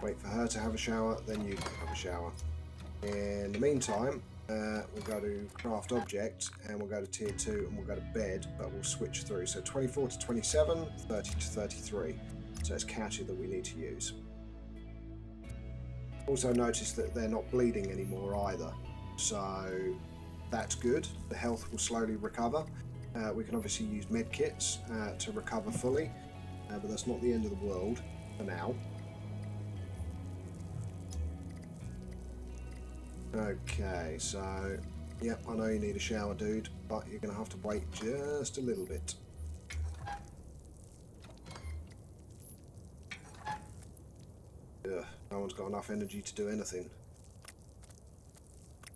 Wait for her to have a shower, then you can have a shower. In the meantime, we'll go to craft object and we'll go to tier 2 and we'll go to bed, but we'll switch through. So 24 to 27, 30 to 33. So it's catchy that we need to use. Also notice that they're not bleeding anymore either. So that's good. The health will slowly recover. We can obviously use med kits to recover fully, but that's not the end of the world for now. Okay, so, yep, I know you need a shower, dude, but you're going to have to wait just a little bit. Ugh, no one's got enough energy to do anything.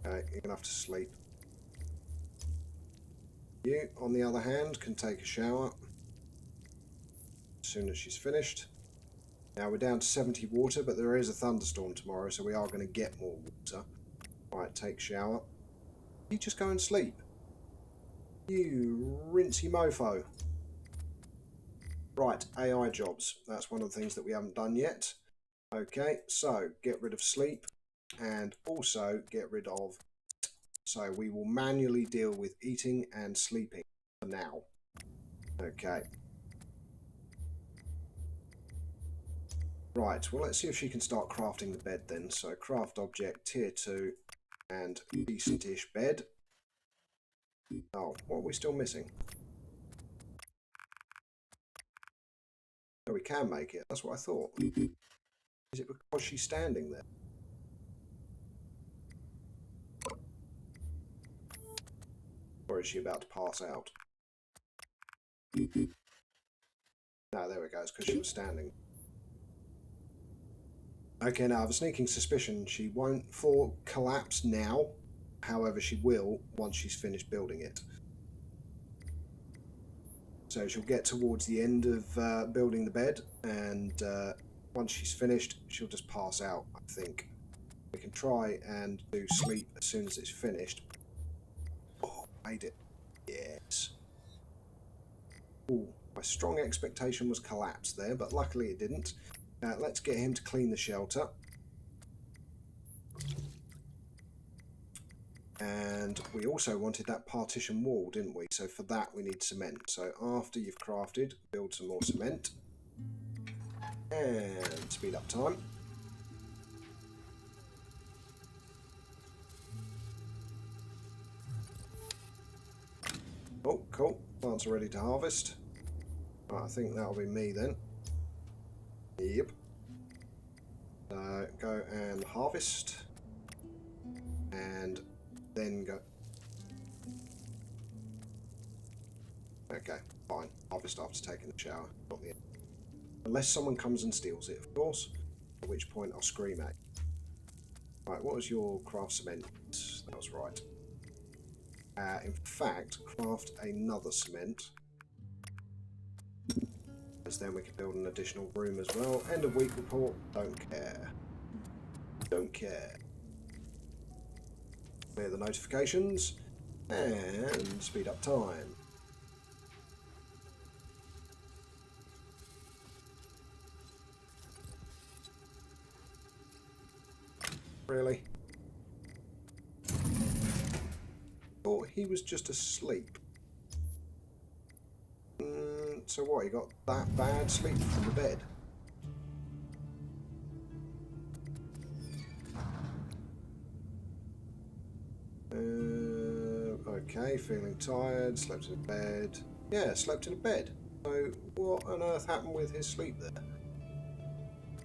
Okay, you're going to have to sleep. You, on the other hand, can take a shower as soon as she's finished. Now we're down to 70 water, but there is a thunderstorm tomorrow, so we are going to get more water. Right, take shower. You just go and sleep. You rinsey mofo. Right, AI jobs. That's one of the things that we haven't done yet. Okay, so get rid of sleep and also get rid of... So we will manually deal with eating and sleeping for now. Okay. Right, well let's see if she can start crafting the bed then. So craft object, tier 2 and decent-ish bed. Oh, what are we still missing? Oh, we can make it. That's what I thought. Is it because she's standing there? Or is she about to pass out? No, there we go. It's because she was standing. Okay, now I have a sneaking suspicion she won't fall collapse now. However, she will once she's finished building it. So she'll get towards the end of building the bed, and once she's finished, she'll just pass out, I think. We can try and do sleep as soon as it's finished. Oh, made it. Yes. Ooh, my strong expectation was collapse there, but luckily it didn't. Let's get him to clean the shelter. And we also wanted that partition wall, didn't we? So for that we need cement. So after you've crafted, build some more cement. And speed up time. Oh, cool. Plants are ready to harvest. Right, I think that'll be me then. Yep. Go and harvest. And then go... Okay, fine. Harvest after taking the shower. Not the end. Unless someone comes and steals it, of course. At which point I'll scream at you. Right, what was your craft cement? That was right. In fact, craft another cement. Because then we can build an additional room as well. End of week report. Don't care. Don't care. Clear the notifications. And speed up time. Really? Thought he was just asleep. So what, he got that bad sleep from the bed? Okay, feeling tired, slept in bed. Yeah, slept in a bed. So what on earth happened with his sleep there?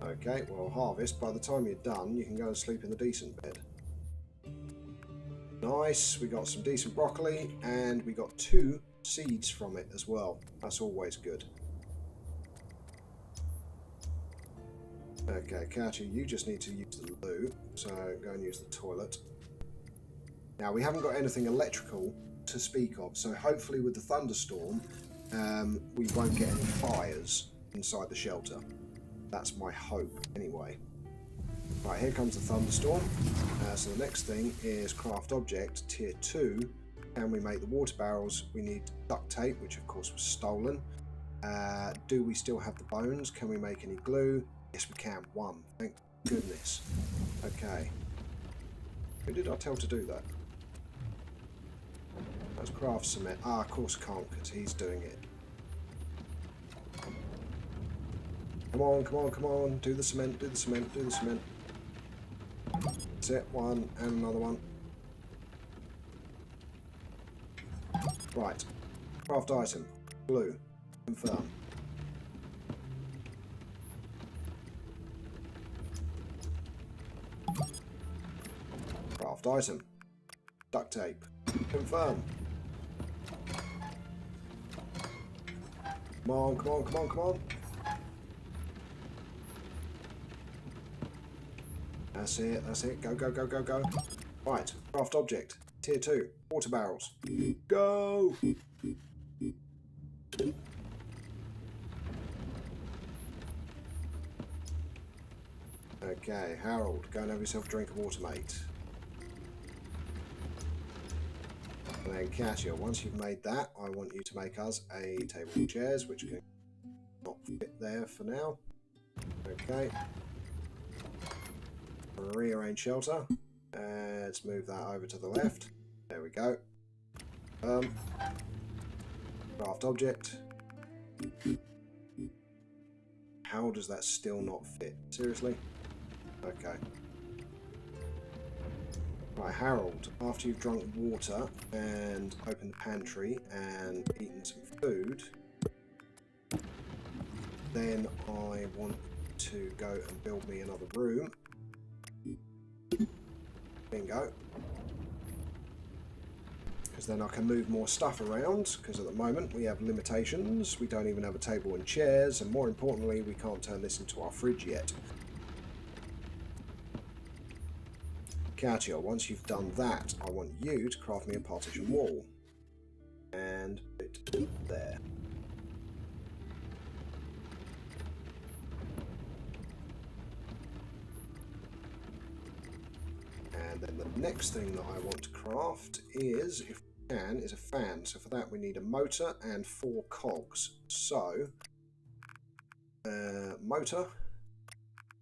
Okay, well, harvest. By the time you're done, you can go and sleep in the decent bed. Nice, we got some decent broccoli, and we got 2 seeds from it as well. That's always good. Okay, Kachi, you just need to use the loo, so go and use the toilet. Now, we haven't got anything electrical to speak of, so hopefully with the thunderstorm, we won't get any fires inside the shelter. That's my hope, anyway. Right, here comes the thunderstorm. So the next thing is craft object, tier 2. Can we make the water barrels? We need duct tape, which of course was stolen. Do we still have the bones? Can we make any glue? Yes, we can. 1. Thank goodness. Okay. Who did I tell to do that? That's craft cement. Ah, of course I can't, because he's doing it. Come on, come on, come on. Do the cement, do the cement, do the cement. That's it. 1 and another one. Right. Craft item. Glue. Confirm. Craft item. Duct tape. Confirm. Come on, come on, come on, come on. That's it, that's it. Go, go, go, go, go. Right, craft object. Tier 2. Water barrels. Go! Okay, Harold, go and have yourself a drink of water, mate. And then Katia, once you've made that, I want you to make us a table and chairs, which can not fit there for now. Okay. Rearrange shelter. Let's move that over to the left. There we go. Craft object. How does that still not fit? Seriously? Okay. Right, Harold, after you've drunk water and opened the pantry and eaten some food, then I want to go and build me another room. Bingo. Because then I can move more stuff around, because at the moment we have limitations. We don't even have a table and chairs, and more importantly, we can't turn this into our fridge yet. Katia, once you've done that, I want you to craft me a partition wall. And put it there. And then the next thing that I want to craft is, if we can, is a fan. So for that we need a motor and 4 cogs. So, motor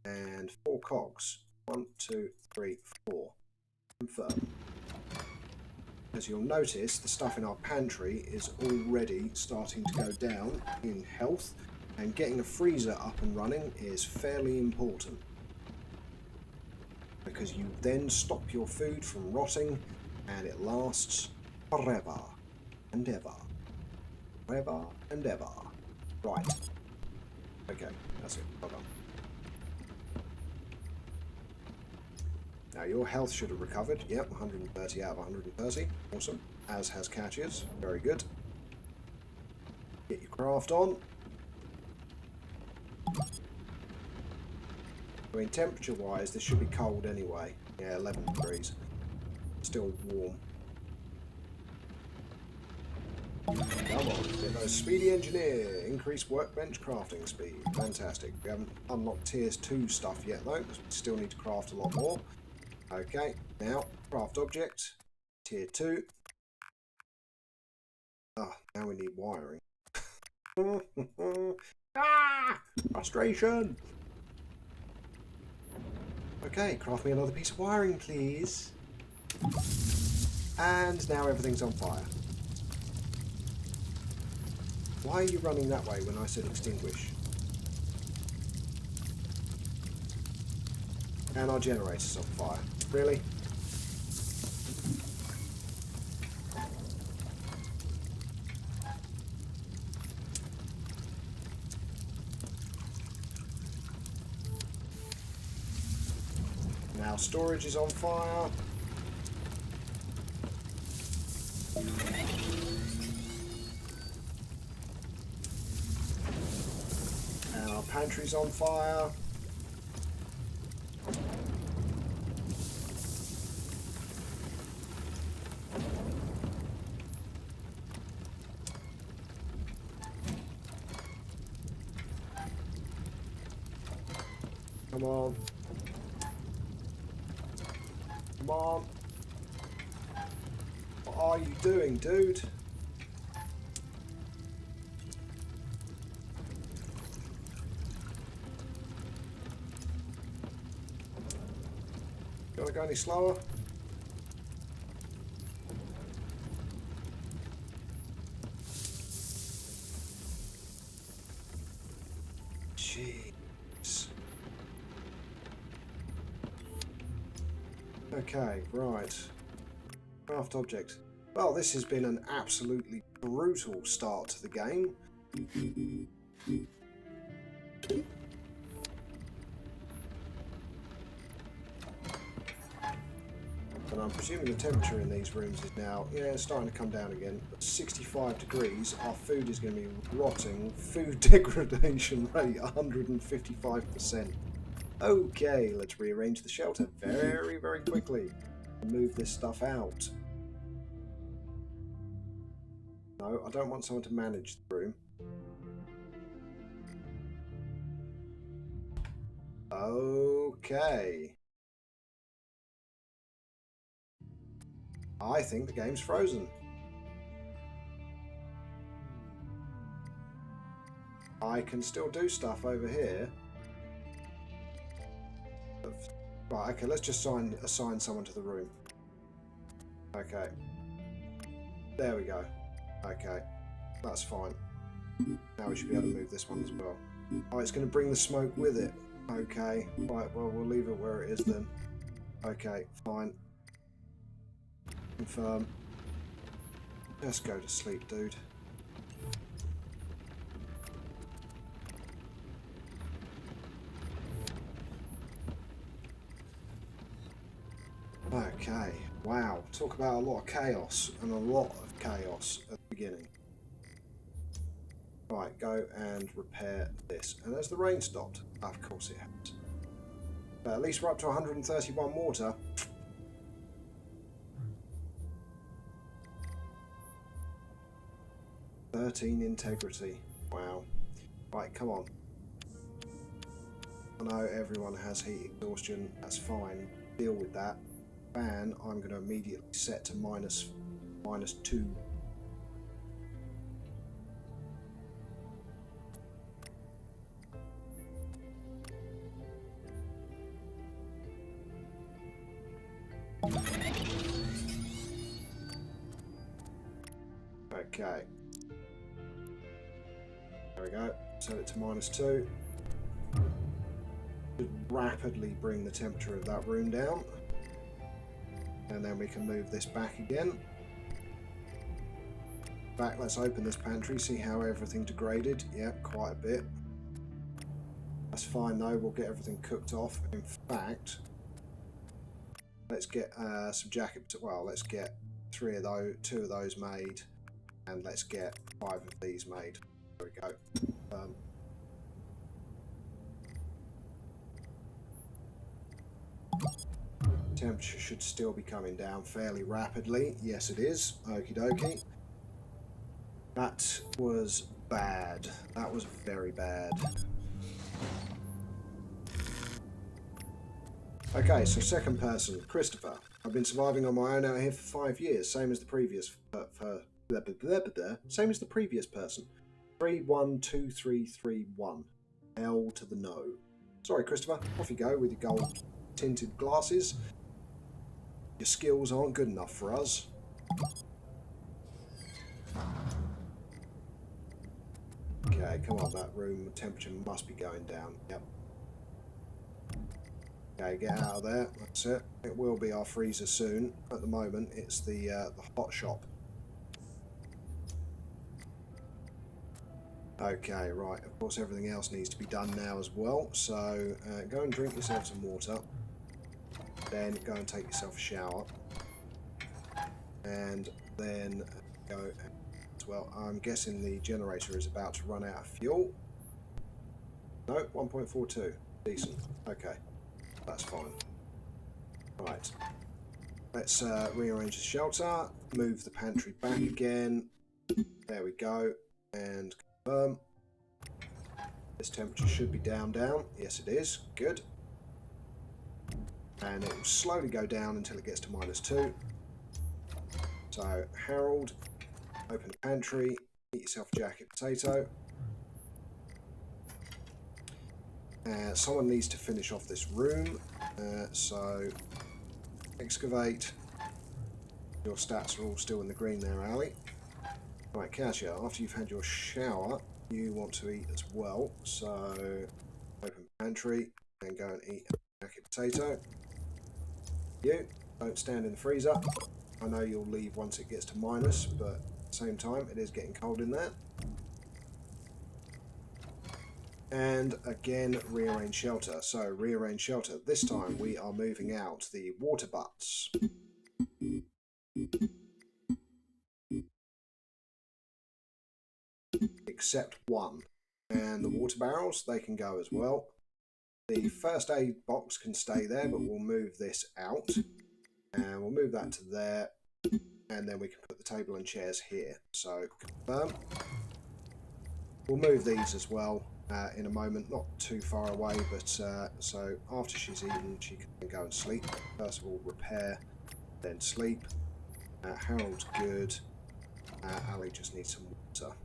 and 4 cogs. 1, 2, 3, 4. Confirm. As you'll notice, the stuff in our pantry is already starting to go down in health, and getting a freezer up and running is fairly important, because you then stop your food from rotting and it lasts forever and ever. Forever and ever. Right. Okay, that's it. Well done. Now your health should have recovered. Yep, 130 out of 130. Awesome. As has Katia's. Very good. Get your craft on. I mean, temperature-wise, this should be cold anyway. Yeah, 11 degrees. Still warm. Come on, get those speedy engineer. Increase workbench crafting speed. Fantastic. We haven't unlocked tiers 2 stuff yet though, because we still need to craft a lot more. Okay, now, craft object, tier 2. Ah, now we need wiring. Ah! Frustration! Okay, craft me another piece of wiring, please. And now everything's on fire. Why are you running that way when I said extinguish? And our generator's on fire. Really? Now storage is on fire. And our pantry's on fire. Come on. Come on. What are you doing, dude? Gotta go any slower? Jeez. Okay, right. Craft object. Well, this has been an absolutely brutal start to the game. And I'm presuming the temperature in these rooms is now, yeah, it's starting to come down again. But 65 degrees, our food is going to be rotting. Food degradation rate 155%. Okay, let's rearrange the shelter very, very quickly. Move this stuff out. No, I don't want someone to manage the room. Okay. I think the game's frozen. I can still do stuff over here. Right, okay, let's just assign someone to the room. Okay. There we go. Okay, that's fine. Now we should be able to move this one as well. Oh, it's going to bring the smoke with it. Okay, right, well, we'll leave it where it is then. Okay, fine. Confirm. Just go to sleep, dude. Okay, wow. Talk about a lot of chaos, and a lot of chaos at the beginning. Right, go and repair this. And has the rain stopped? Of course it has. But at least we're up to 131 water. "13 integrity. Wow. Right, come on. I know everyone has heat exhaustion. That's fine. Deal with that. Fan, I'm going to immediately set to minus 2. Okay. There we go. Set it to minus 2. Should rapidly bring the temperature of that room down. And then we can move this back again. Back, let's open this pantry, see how everything degraded. Yep, quite a bit. That's fine though, we'll get everything cooked off. In fact, let's get some jackets. Well, let's get 2 of those made, and let's get 5 of these made. There we go. Temperature should still be coming down fairly rapidly. Yes, it is. Okie dokie. That was bad. That was very bad. Okay, so second person, Christopher. I've been surviving on my own out here for 5 years, same as the previous same as the previous person. 312331. L to the no. Sorry, Christopher. Off you go with your gold tinted glasses. Your skills aren't good enough for us. Okay, come on, that room temperature must be going down. Yep. Okay, get out of there. That's it. It will be our freezer soon. At the moment, it's the hot shop. Okay, right. Of course, everything else needs to be done now as well. So go and drink yourself some water. Then go and take yourself a shower. And then go as well. I'm guessing the generator is about to run out of fuel. No, 1.42. Decent. Okay. That's fine. Right. Let's rearrange the shelter. Move the pantry back again. There we go. And confirm. This temperature should be down. Yes, it is. Good. And it will slowly go down until it gets to minus 2. So, Harold, open the pantry, eat yourself a jacket potato. Someone needs to finish off this room, so excavate. Your stats are all still in the green there, Ali. Right, Kasia, after you've had your shower, you want to eat as well, so open pantry and go and eat a jacket potato. You, don't stand in the freezer. I know you'll leave once it gets to minus, but at the same time, it is getting cold in there. And again, rearrange shelter. So rearrange shelter. This time we are moving out the water butts. Except one. And the water barrels, they can go as well. The first aid box can stay there, but we'll move this out. And we'll move that to there. And then we can put the table and chairs here. So, confirm. We'll move these as well in a moment, not too far away, but so after she's eaten, she can go and sleep. First of all, repair, then sleep. Harold's good. Ali just needs some water.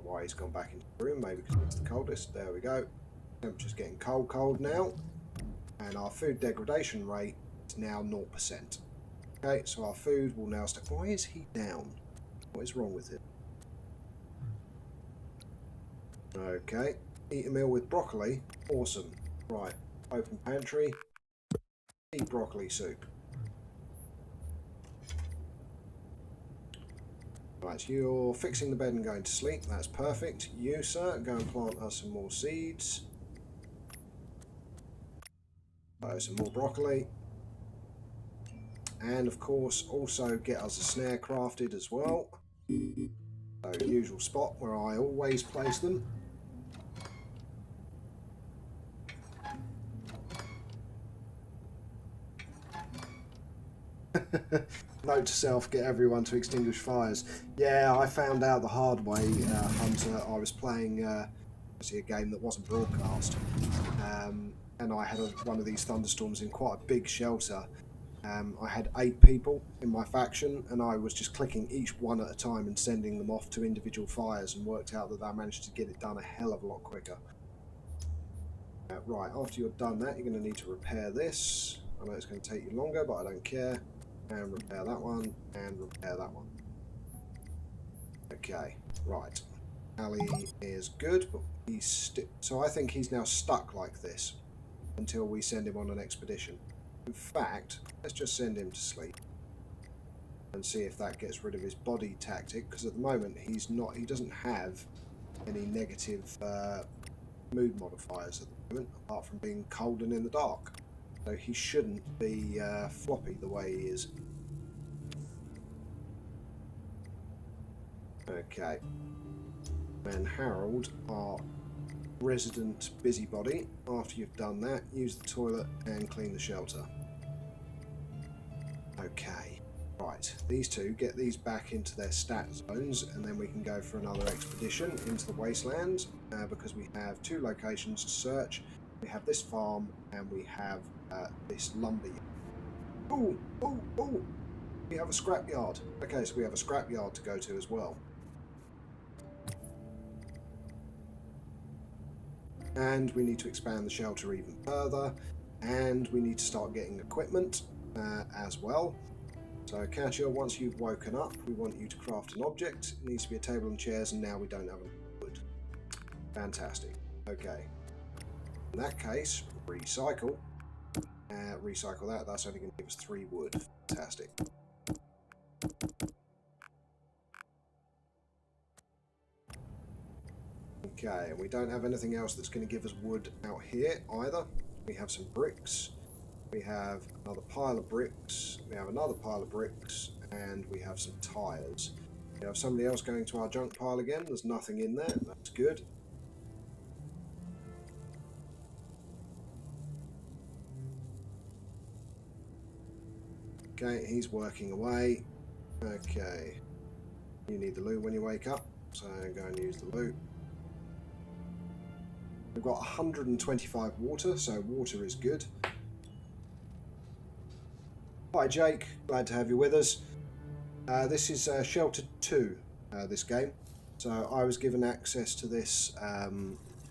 Why he's gone back into the room, maybe because it's the coldest. There we go. Temperature's getting cold now. And our food degradation rate is now 0%. Okay, so our food will now stay. Why is he down? What is wrong with it? Okay, eat a meal with broccoli. Awesome. Right, open pantry. Eat broccoli soup. Right, you're fixing the bed and going to sleep. That's perfect. You, sir, go and plant us some more seeds. Some more broccoli. And, of course, also get us a snare crafted as well. So, usual spot where I always place them. Note to self, get everyone to extinguish fires. Yeah, I found out the hard way, Hunter. I was playing obviously a game that wasn't broadcast, and I had one of these thunderstorms in quite a big shelter. I had 8 people in my faction, and I was just clicking each one at a time and sending them off to individual fires, and worked out that I managed to get it done a hell of a lot quicker. Right, after you've done that, you're going to need to repair this. I know it's going to take you longer, but I don't care. And repair that one, and repair that one. Okay, right. Ali is good, but he's so I think he's now stuck like this until we send him on an expedition. In fact, let's just send him to sleep and see if that gets rid of his body tactic, because at the moment he doesn't have any negative mood modifiers at the moment, apart from being cold and in the dark. So he shouldn't be floppy the way he is. Okay. And Harold, our resident busybody, after you've done that, use the toilet and clean the shelter. Okay. Right. These two, get these back into their stat zones, and then we can go for another expedition into the Wasteland, because we have 2 locations to search. We have this farm, and we have this lumber yard. Oh, oh, oh! We have a scrapyard. Okay, so we have a scrapyard to go to as well. And we need to expand the shelter even further, and we need to start getting equipment as well. So Katia, once you've woken up, we want you to craft an object. It needs to be a table and chairs, and now we don't have any wood. Fantastic. Okay. In that case, recycle. Recycle that. That's only going to give us 3 wood. Fantastic. Okay, and we don't have anything else that's going to give us wood out here either. We have some bricks. We have another pile of bricks. We have another pile of bricks. And we have some tyres. We have somebody else going to our junk pile again. There's nothing in there. That's good. Okay, he's working away. Okay. You need the loo when you wake up, so go and use the loo. We've got 125 water, so water is good. Hi Jake, glad to have you with us. This is Sheltered 2, this game. So I was given access to this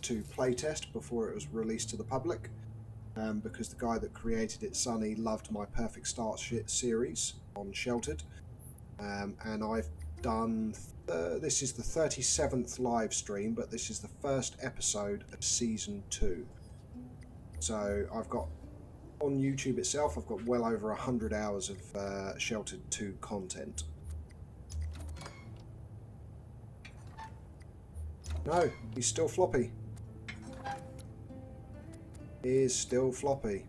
to playtest before it was released to the public. Because the guy that created it, Sonny, loved my Perfect Start series on Sheltered. And I've done, this is the 37th live stream, but this is the first episode of Season 2. So I've got, on YouTube itself, I've got well over 100 hours of Sheltered 2 content. No, he's still floppy. He is still floppy.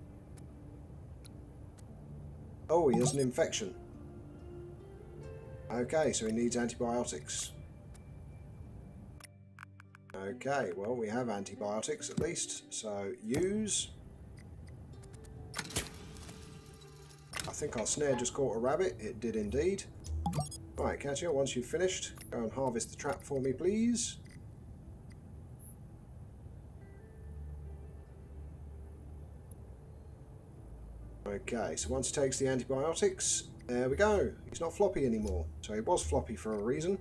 Oh, he has an infection. Okay, so he needs antibiotics. Okay, well, we have antibiotics at least. So, use. I think our snare just caught a rabbit. It did indeed. Right, Katya, once you've finished, go and harvest the trap for me, please. Okay, so once he takes the antibiotics, there we go. He's not floppy anymore. So he was floppy for a reason.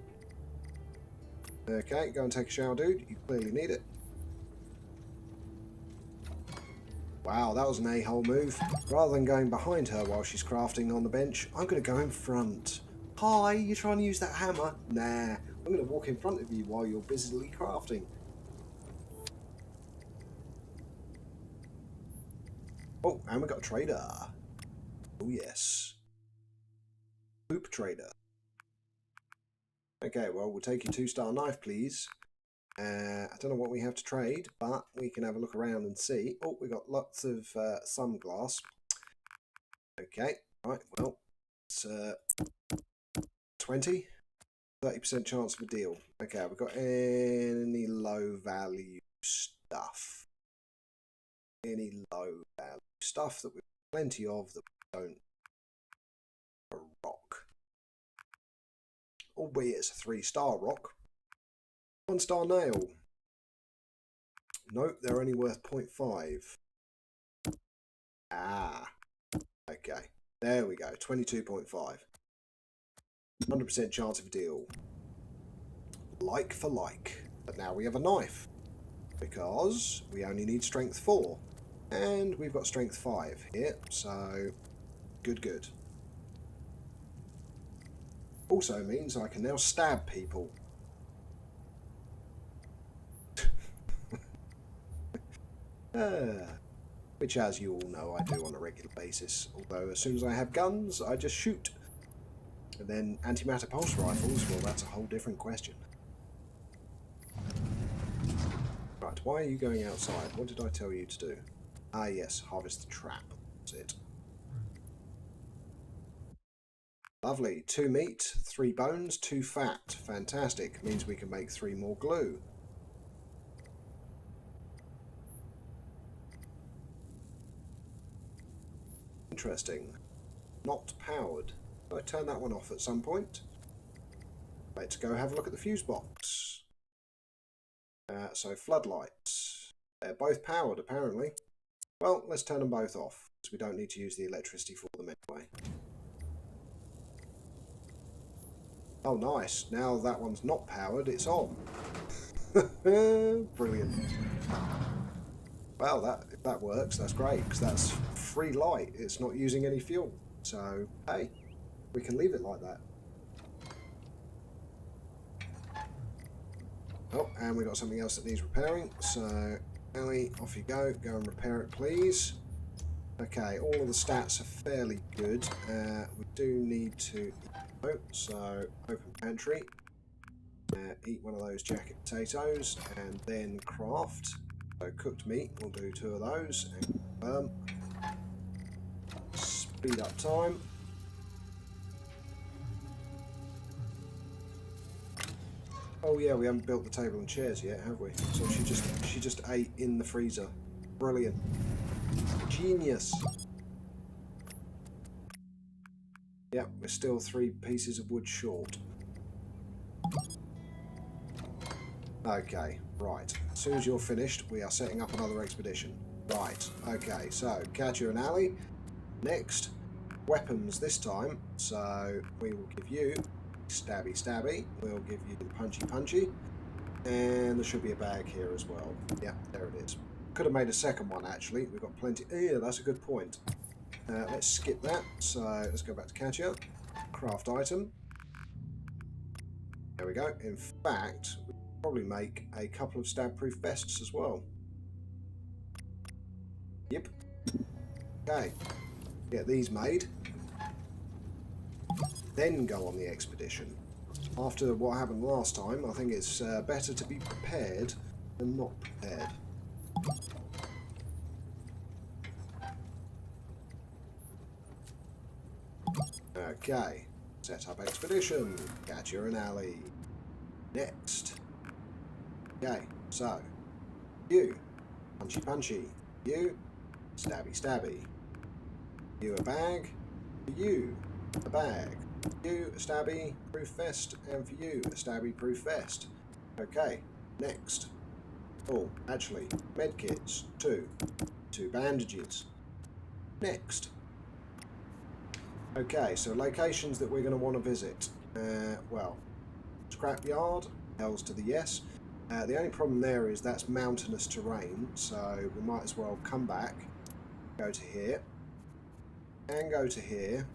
Okay, go and take a shower, dude. You clearly need it. Wow, that was an a-hole move. Rather than going behind her while she's crafting on the bench, I'm going to go in front. Hi, you're trying to use that hammer? Nah, I'm going to walk in front of you while you're busily crafting. Oh, and we got a trader. Oh, yes. Poop trader. Okay, well, we'll take your 2-star knife, please. I don't know what we have to trade, but we can have a look around and see. Oh, we got lots of some glass. Okay, right, well, it's 20. 30% chance of a deal. Okay, have we got any low value stuff? Any low value stuff that we've got plenty of that we don't? A rock. Albeit it's a 3-star rock. 1-star nail. Nope, they're only worth 0.5. Ah. Okay. There we go. 22.5. 100% chance of a deal. Like for like. But now we have a knife. Because we only need strength 4. And we've got strength 5 here. So, good. Also means I can now stab people. Which, as you all know, I do on a regular basis. Although, as soon as I have guns, I just shoot. And then antimatter pulse rifles, well, that's a whole different question. Right, why are you going outside? What did I tell you to do? Ah, yes, harvest the trap. That's it. Lovely. 2 meat, 3 bones, 2 fat. Fantastic. Means we can make 3 more glue. Interesting. Not powered. Did I turn that one off at some point? Let's go have a look at the fuse box. So floodlights. They're both powered apparently. Well, let's turn them both off, because we don't need to use the electricity for them anyway. Oh nice, now that one's not powered, it's on. Brilliant. Well, if that works, that's great, because that's free light. It's not using any fuel. So, hey, we can leave it like that. Oh, and we got something else that needs repairing. So, Ellie, off you go. Go and repair it, please. Okay, all of the stats are fairly good. We do need to eat, so open pantry. Eat one of those jacket potatoes, and then craft. So cooked meat, we'll do 2 of those. And speed up time. Oh yeah, we haven't built the table and chairs yet, have we? So she just ate in the freezer. Brilliant. Genius. Yep, we're still 3 pieces of wood short. Okay, right. As soon as you're finished, we are setting up another expedition. Right, okay, so Katya and Ali. Next, weapons this time. So we will give you stabby. We'll give you the punchy. And there should be a bag here as well. Yeah, there it is. Could have made a second one actually. We've got plenty. Yeah, that's a good point. Let's skip that. So let's go back to Katya. Craft item. There we go. In fact, we could probably make a couple of stab-proof vests as well. Yep. Okay. Get these made. Then go on the expedition. After what happened last time, I think it's better to be prepared than not prepared. Okay. Set up expedition. Catcher and alley. Next. Okay, so you. Punchy punchy. You. Stabby stabby. You a bag. For you. A bag. For you a stabby proof vest. And for you a stabby proof vest. Okay. Next. Oh, actually, medkits. 2. 2 bandages. Next. Okay, so locations that we're going to want to visit. Well, scrapyard, hells to the yes. The only problem there is that's mountainous terrain, so we might as well come back, go to here, and go to here,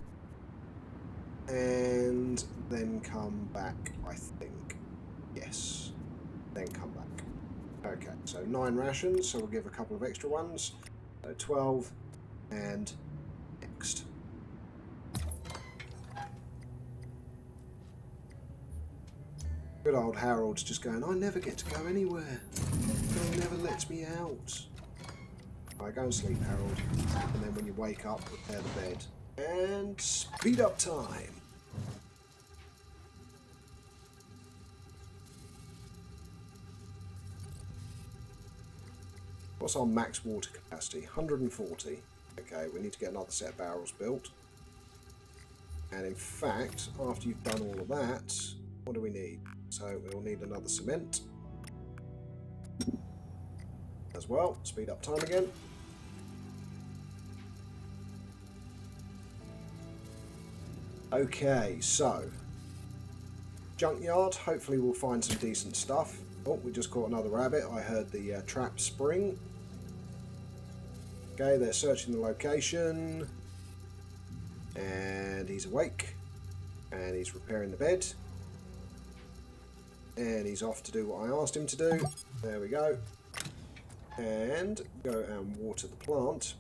and then come back, I think. Yes, then come back. Okay, so 9 rations, so we'll give a couple of extra ones. So 12, and next. Good old Harold's just going, I never get to go anywhere. God never lets me out. Alright, go and sleep, Harold. And then when you wake up, prepare the bed. And speed up time. What's our max water capacity? 140. Okay, we need to get another set of barrels built. And in fact, after you've done all of that, what do we need? So we'll need another cement as well. Speed up time again. Okay, so junkyard. Hopefully we'll find some decent stuff. Oh, we just caught another rabbit. I heard the trap spring. Okay, they're searching the location. And he's awake. And he's repairing the bed. And he's off to do what I asked him to do. There we go. And go and water the plant.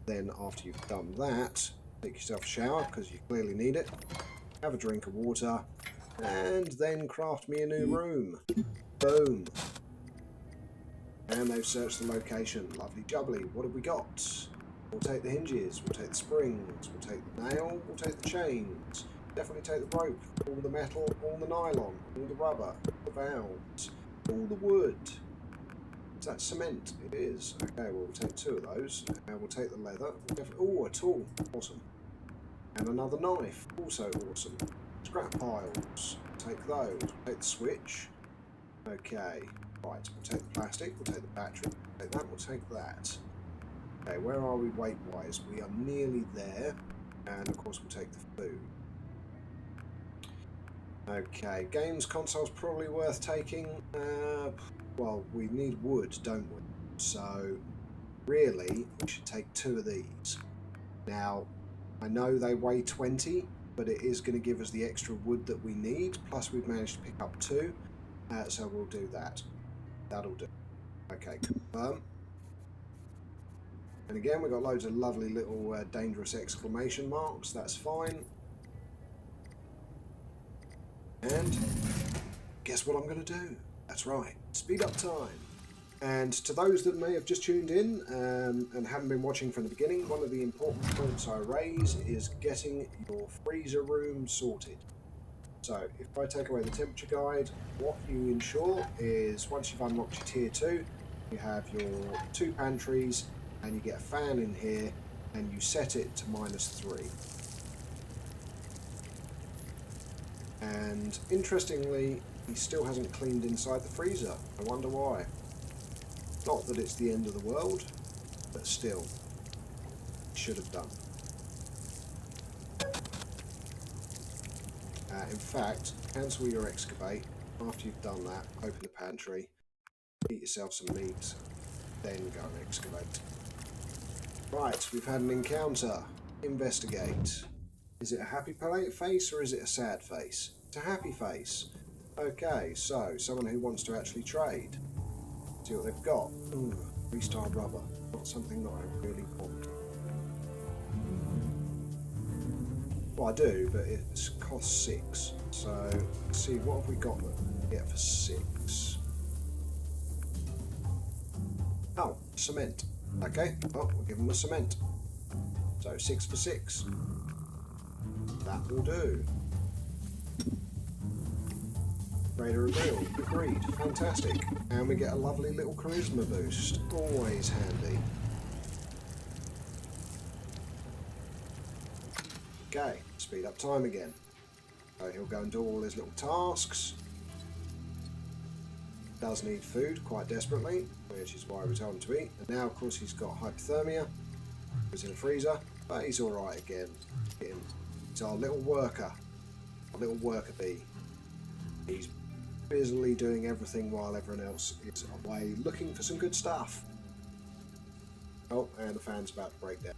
Then after you've done that, take yourself a shower because you clearly need it. Have a drink of water. And then craft me a new room. Boom. And they've searched the location. Lovely jubbly. What have we got? We'll take the hinges. We'll take the springs. We'll take the nail. We'll take the chains. Definitely take the rope, all the metal, all the nylon, all the rubber, all the valves, all the wood. Is that cement? It is. Okay, well, we'll take 2 of those. And we'll take the leather. Oh, a tool. Awesome. And another knife. Also awesome. Scrap piles. Take those. We'll take the switch. Okay. Right, we'll take the plastic. We'll take the battery. We'll take that. We'll take that. Okay, where are we weight-wise? We are nearly there. And, of course, we'll take the food. Okay, games console's probably worth taking. Well, we need wood, don't we? So, really, we should take 2 of these. Now, I know they weigh 20, but it is going to give us the extra wood that we need. Plus, we've managed to pick up 2, so we'll do that. That'll do. Okay, confirm. And again, we've got loads of lovely little dangerous exclamation marks. That's fine. And guess what I'm going to do? That's right, speed up time. And to those that may have just tuned in and haven't been watching from the beginning, one of the important points I raise is getting your freezer room sorted. So if I take away the temperature guide, what you ensure is once you've unlocked your tier 2, you have your 2 pantries and you get a fan in here and you set it to -3. And interestingly, he still hasn't cleaned inside the freezer. I wonder why. Not that it's the end of the world, but still, should have done. In fact, cancel your excavate. After you've done that, open the pantry, eat yourself some meat, then go and excavate. Right, we've had an encounter. Investigate. Is it a happy face or is it a sad face? It's a happy face. Okay, so someone who wants to actually trade. See what they've got. Ooh, 3-star rubber. Not something that I really want. Well, I do, but it costs 6. So, let's see, what have we got that we can get for 6? Oh, cement. Okay, well, we'll give them the cement. So, 6 for 6. That will do. Raider reveal. Agreed. Fantastic. And we get a lovely little charisma boost. Always handy. Okay, speed up time again. So he'll go and do all his little tasks. Does need food quite desperately, which is why we told him to eat. And now, of course, he's got hypothermia. He's in a freezer, but he's all right again. He's our little worker, our little worker bee. He's busily doing everything while everyone else is away looking for some good stuff. Oh, and the fan's about to break down.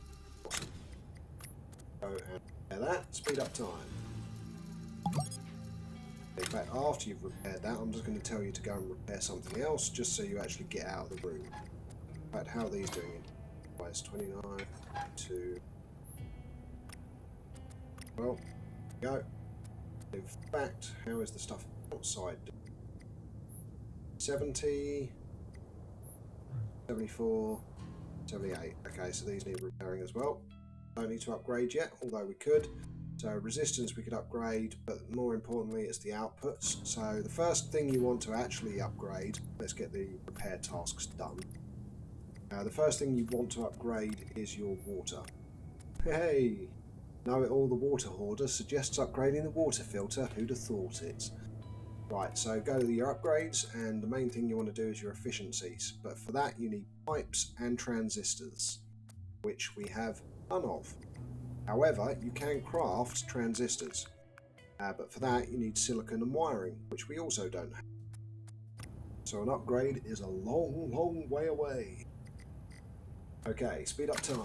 Go and repair that. Speed up time. In fact, after you've repaired that, I'm just going to tell you to go and repair something else, just so you actually get out of the room. In fact, how are these doing? It's 29, 2. Well, there we go. In fact, how is the stuff outside? 70, 74, 78. Okay, so these need repairing as well. Don't need to upgrade yet, although we could. So resistance we could upgrade, but more importantly it's the outputs. So the first thing you want to actually upgrade, let's get the repair tasks done. The first thing you want to upgrade is your water. Hey! Know it all, the water hoarder suggests upgrading the water filter. Who'd have thought it? Right, so go to your upgrades, and the main thing you want to do is your efficiencies. But for that you need pipes and transistors, which we have none of. However, you can craft transistors, but for that you need silicon and wiring, which we also don't have. So an upgrade is a long, long way away. Okay, speed up time.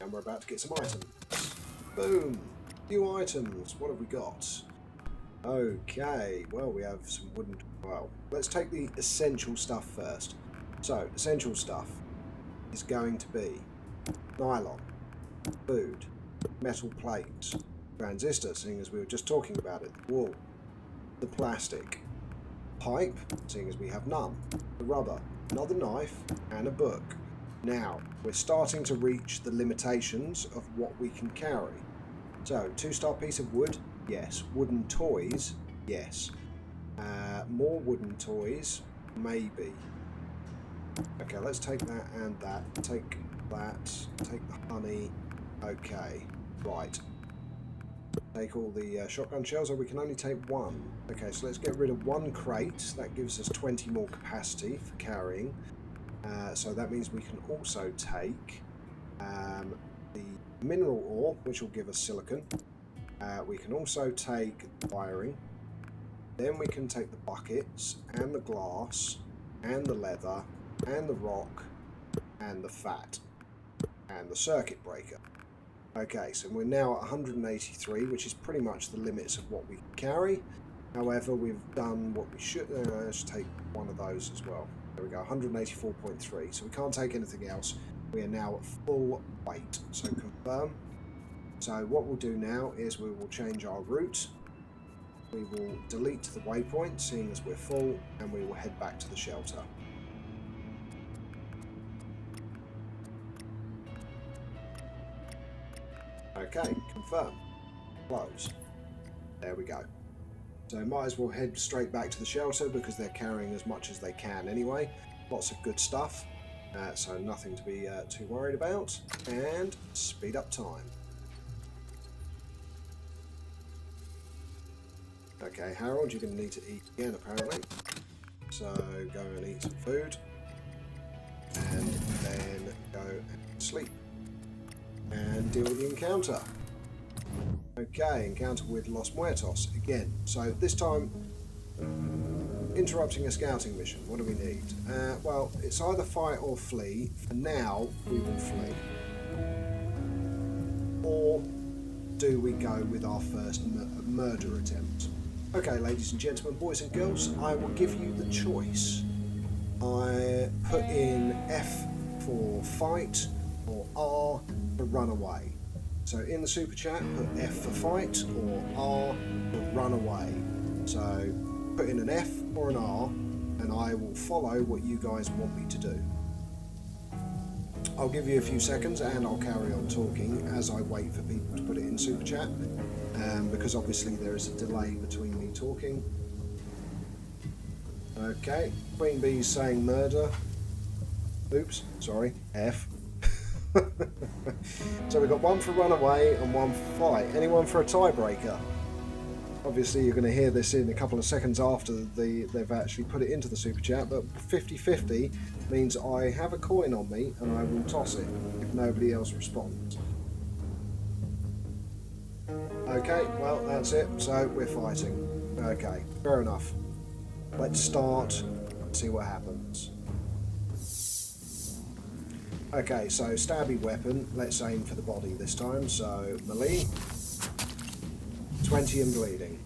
And we're about to get some items. Boom! New items. What have we got? Okay, well we have some wooden... Well, let's take the essential stuff first. So, essential stuff is going to be nylon, food, metal plates, transistor, seeing as we were just talking about it, the wool, the plastic, pipe, seeing as we have none, the rubber, another knife, and a book. Now, we're starting to reach the limitations of what we can carry. So, 2-star piece of wood, yes. Wooden toys, yes. More wooden toys, maybe. Okay, let's take that and that. Take that, take the honey. Okay, right. Take all the shotgun shells, or we can only take one. Okay, so let's get rid of one crate. That gives us 20 more capacity for carrying. So that means we can also take the mineral ore, which will give us silicon. We can also take wiring. Then we can take the buckets, and the glass, and the leather, and the rock, and the fat, and the circuit breaker. Okay, so we're now at 183, which is pretty much the limits of what we can carry. However, we've done what we should. Let's take one of those as well. There we go, 184.3. So we can't take anything else. We are now at full weight. So confirm. So what we'll do now is we will change our route. We will delete the waypoint, seeing as we're full, and we will head back to the shelter. Okay, confirm. Close. There we go. So might as well head straight back to the shelter because they're carrying as much as they can anyway. Lots of good stuff, so nothing to be too worried about. And speed up time. Okay, Harold, you're going to need to eat again apparently. So go and eat some food. And then go and sleep. And deal with the encounter. Okay, encounter with Los Muertos again. So this time, interrupting a scouting mission. What do we need? Well, it's either fight or flee. For now, we will flee. Or do we go with our first murder attempt? Okay, ladies and gentlemen, boys and girls, I will give you the choice. I put in F for fight or R for run away. So in the super chat, put F for fight or R for run away. So put in an F or an R, and I will follow what you guys want me to do. I'll give you a few seconds and I'll carry on talking as I wait for people to put it in Super Chat, because obviously there is a delay between me talking. Okay, Queen Bee's saying murder. Oops, sorry, F. So we've got one for runaway and one for fight. Anyone for a tiebreaker? Obviously you're going to hear this in a couple of seconds after they've actually put it into the Super Chat, but 50-50 means I have a coin on me and I will toss it if nobody else responds. Okay, well that's it, so we're fighting. Okay, fair enough. Let's start and see what happens. Okay, so stabby weapon, let's aim for the body this time, so melee, 20 and bleeding.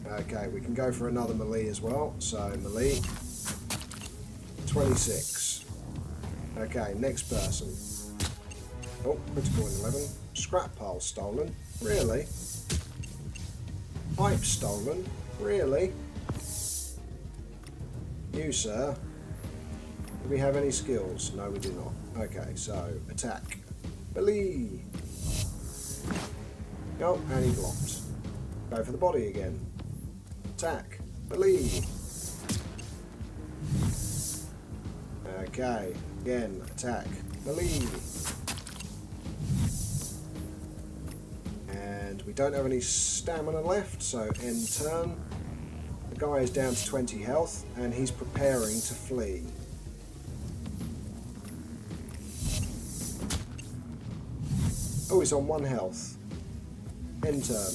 Okay, we can go for another melee as well, so melee, 26. Okay, next person. Oh, critical in 11. Scrap pile stolen, really? Pipe stolen, really? You, sir. Do we have any skills? No, we do not. Okay, so attack. Melee. Oh, and he blocked. Go for the body again. Attack. Melee. Okay, again, attack. Melee. And we don't have any stamina left, so end turn. The guy is down to 20 health, and he's preparing to flee. Oh, he's on 1 health. End turn.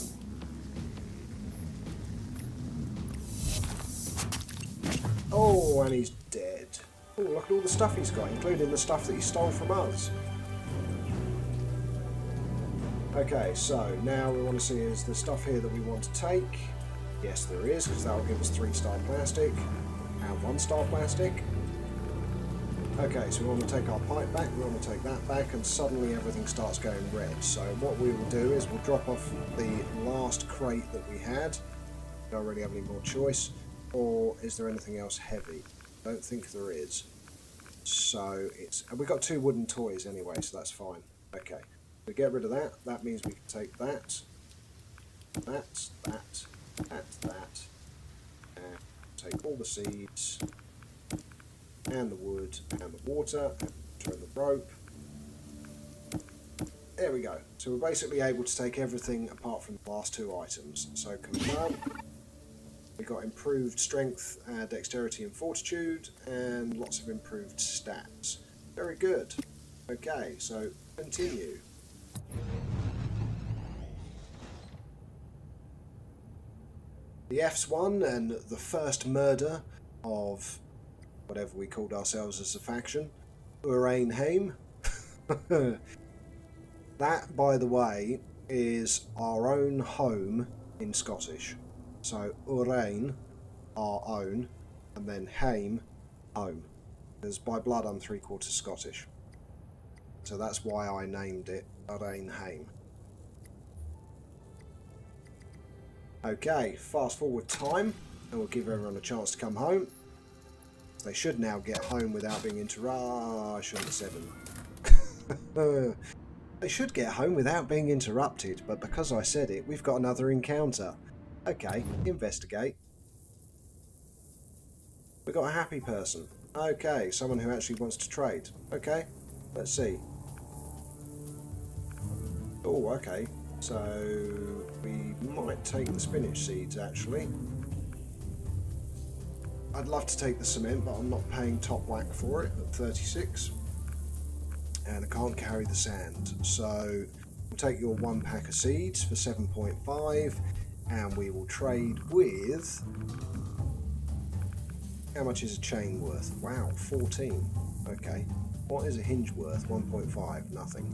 Oh, and he's dead. Oh, look at all the stuff he's got, including the stuff that he stole from us. Okay, so now we want to see is the stuff here that we want to take. Yes, there is, because that will give us 3-star plastic and 1-star plastic. Okay, so we want to take our pipe back, we want to take that back, and suddenly everything starts going red. So what we will do is we'll drop off the last crate that we had. Don't really have any more choice. Or is there anything else heavy? Don't think there is. So it's... And we've got 2 wooden toys anyway, so that's fine. Okay, we get rid of that. That means we can take that, that, and take all the seeds, and the wood, and the water, and turn the rope. There we go. So we're basically able to take everything apart from the last 2 items. So confirm. We got improved strength, dexterity and fortitude, and lots of improved stats. Very good. Okay, so continue. The F's won, and the first murder of whatever we called ourselves as a faction, Urainheim. That, by the way, is our own home in Scottish. So Urain, our own, and then Heim, home. Because by blood I'm 3/4 Scottish. So that's why I named it Urainheim. Okay, fast forward time, and we'll give everyone a chance to come home. They should now get home without being interrupted. I shouldn't have said them. They should get home without being interrupted, but because I said it, we've got another encounter. Okay, investigate. We've got a happy person. Okay, someone who actually wants to trade. Okay, let's see. Oh, okay. So we might take the spinach seeds, actually. I'd love to take the cement, but I'm not paying top whack for it at 36. And I can't carry the sand. So we'll take your 1 pack of seeds for 7.5, and we will trade with... How much is a chain worth? Wow, 14. Okay. What is a hinge worth? 1.5. Nothing.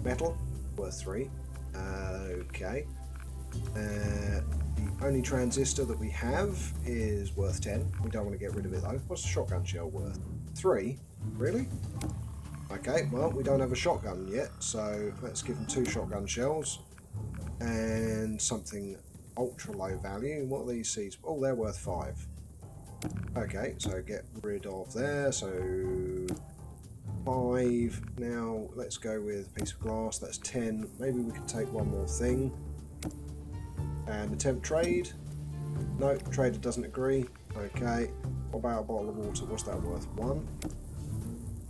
Metal? Worth 3. Okay. The only transistor that we have is worth 10. We don't want to get rid of it though. What's a shotgun shell worth? 3? Really? Okay, well, we don't have a shotgun yet, so let's give them 2 shotgun shells. And something ultra low value. What are these seeds? Oh, they're worth 5. Okay, so get rid of there. So 5. Now let's go with a piece of glass. That's 10. Maybe we can take one more thing. And attempt trade. No, trader doesn't agree. Okay. What about a bottle of water? What's that worth? 1.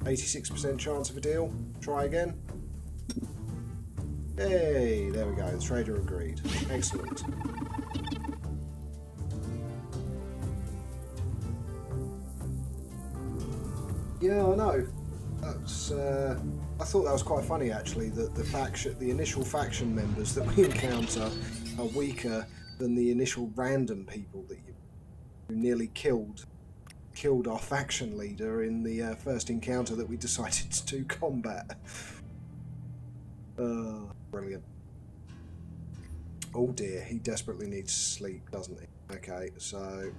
86% chance of a deal. Try again. Hey, there we go. The trader agreed. Excellent. Yeah, I know. That's. I thought that was quite funny actually. That the initial faction members that we encounter are weaker than the initial random people that who nearly killed our faction leader in the first encounter that we decided to do combat. Brilliant. Oh dear, he desperately needs sleep, doesn't he? Okay, so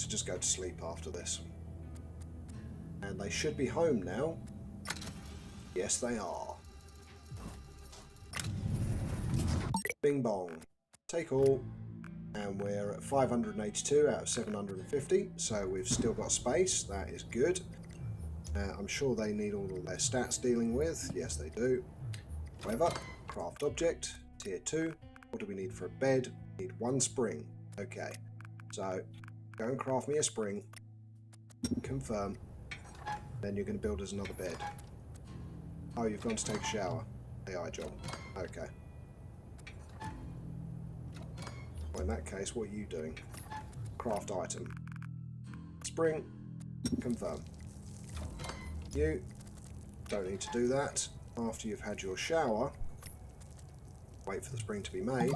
just go to sleep after this. And they should be home now. Yes, they are. Bing bong. Take all. And we're at 582 out of 750, so we've still got space. That is good. I'm sure they need all of their stats dealing with. Yes, they do. However, craft object, tier 2. What do we need for a bed? We need 1 spring. Okay, so go and craft me a spring. Confirm. Then you're going to build us another bed. Oh, you've gone to take a shower. AI job. Okay. Well, in that case, what are you doing? Craft item. Spring. Confirm. You don't need to do that. After you've had your shower, wait for the spring to be made.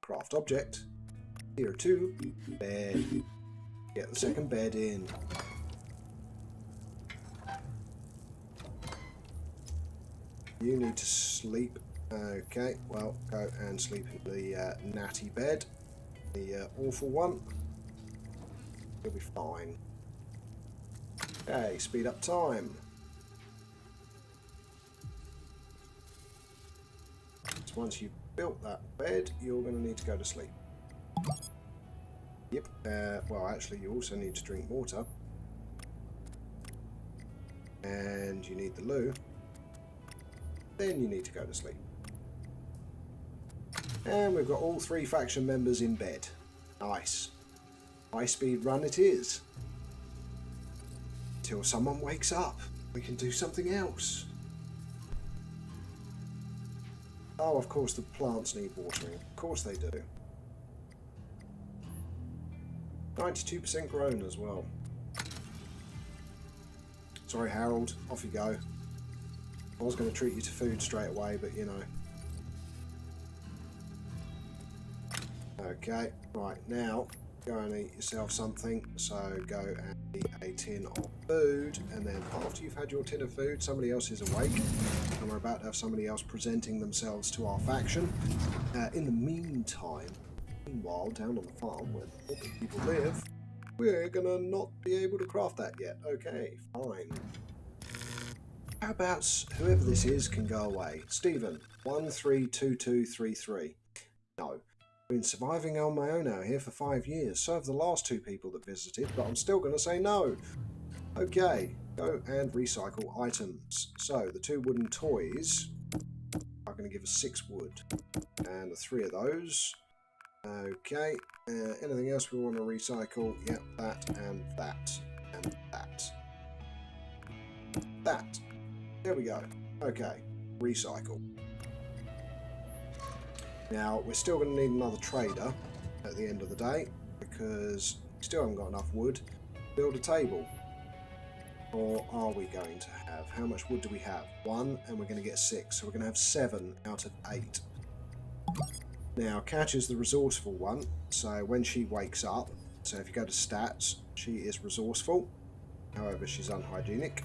Craft object. Tier 2. Bed. Get the second bed in. You need to sleep. Okay, well, go and sleep in the natty bed. The awful one. You'll be fine. Okay, speed up time. So once you've built that bed, you're going to need to go to sleep. Yep. Well, actually, you also need to drink water. And you need the loo. Then you need to go to sleep. And we've got all 3 faction members in bed. Nice. High speed run it is. Till someone wakes up. We can do something else. Oh, of course the plants need watering. Of course they do. 92% grown as well. Sorry, Harold. Off you go. I was going to treat you to food straight away, but you know. Okay, right, now go and eat yourself something. So go and eat a tin of food, and then after you've had your tin of food, somebody else is awake, and we're about to have somebody else presenting themselves to our faction. In the meanwhile, down on the farm where the people live, we're gonna not be able to craft that yet. Okay, fine. How about whoever this is can go away? Stephen, 132233. No. Been surviving on my own out here for 5 years. So have the last 2 people that visited, but I'm still going to say no. Okay, go and recycle items. So the 2 wooden toys are going to give us 6 wood, and the 3 of those. Okay, anything else we want to recycle? Yep, that and that and that. That. There we go. Okay, recycle. Now, we're still going to need another trader at the end of the day, because we still haven't got enough wood to build a table. Or are we going to have? How much wood do we have? 1, and we're going to get 6, so we're going to have 7 out of 8. Now, Catch is the resourceful one, so when she wakes up, so if you go to stats, she is resourceful, however she's unhygienic,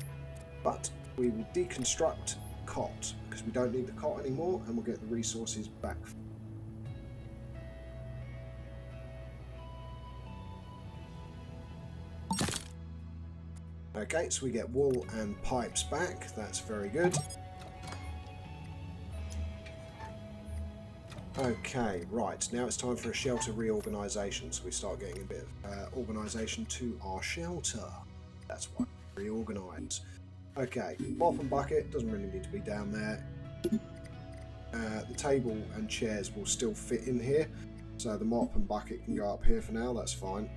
but we will deconstruct cot, because we don't need the cot anymore, and we'll get the resources back. Okay, so we get wool and pipes back. That's very good. Okay, right, now it's time for a shelter reorganisation, so we start getting a bit of organisation to our shelter. That's why we reorganise. Okay, mop and bucket doesn't really need to be down there. The table and chairs will still fit in here, so the mop and bucket can go up here for now, that's fine.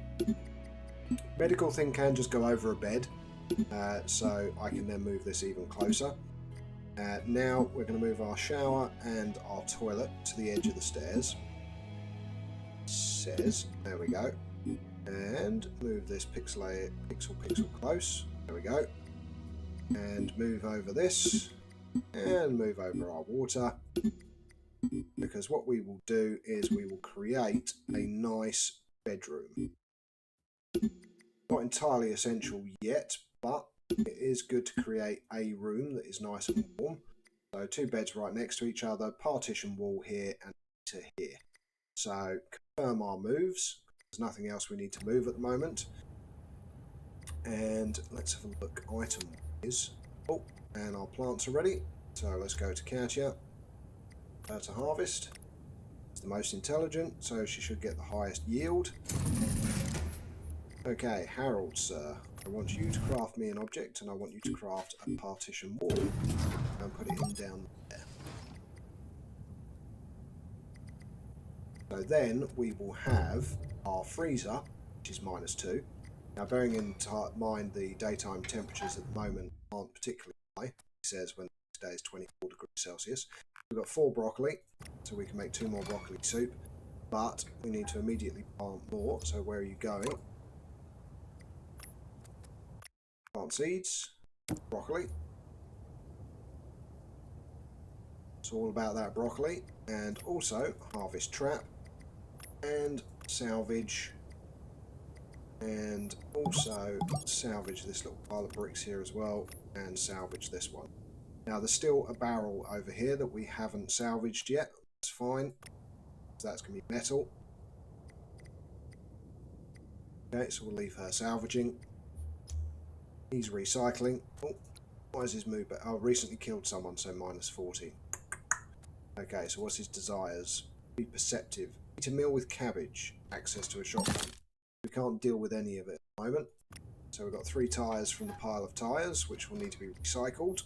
Medical thing can just go over a bed, so I can then move this even closer. Now we're going to move our shower and our toilet to the edge of the stairs. There we go. And move this pixel close. There we go. And move over this. And move over our water. Because what we will do is we will create a nice bedroom. Not entirely essential yet, but it is good to create a room that is nice and warm. So 2 beds right next to each other, partition wall here and to here. So confirm our moves. There's nothing else we need to move at the moment. And let's have a look. Item is and our plants are ready. So let's go to Katia. To harvest. It's the most intelligent, so she should get the highest yield. Okay, Harold, sir. I want you to craft me an object, and I want you to craft a partition wall and put it in down there. So then we will have our freezer, which is -2. Now, bearing in mind the daytime temperatures at the moment aren't particularly high, it says when the next day is 24 degrees Celsius. We've got 4 broccoli, so we can make 2 more broccoli soup, but we need to immediately plant more. So where are you going? Plant seeds, broccoli. It's all about that broccoli. And also harvest trap and salvage. And also salvage this little pile of bricks here as well and salvage this one. Now there's still a barrel over here that we haven't salvaged yet. That's fine. So that's going to be metal. Okay, so we'll leave her salvaging. He's recycling. Oh, why is his move back? Oh, recently killed someone, so -40. Okay, so what's his desires? Be perceptive. Eat a meal with cabbage. Access to a shotgun. We can't deal with any of it at the moment. So we've got 3 tyres from the pile of tyres, which will need to be recycled.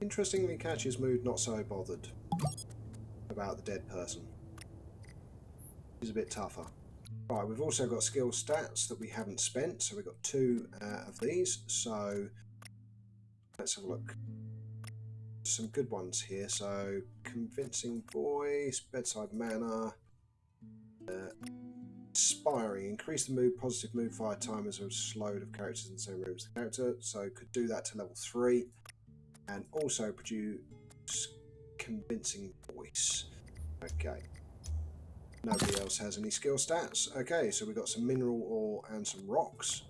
Interestingly, Catch's mood not so bothered about the dead person. He's a bit tougher. Right, we've also got skill stats that we haven't spent, so we've got 2 of these. So let's have a look. Some good ones here. So convincing voice, bedside manner, inspiring, increase the mood, positive mood via timers or slowed of characters in the same room as the character. So could do that to level 3. And also produce convincing voice. Okay. Nobody else has any skill stats. Okay, so we've got some mineral ore and some rocks.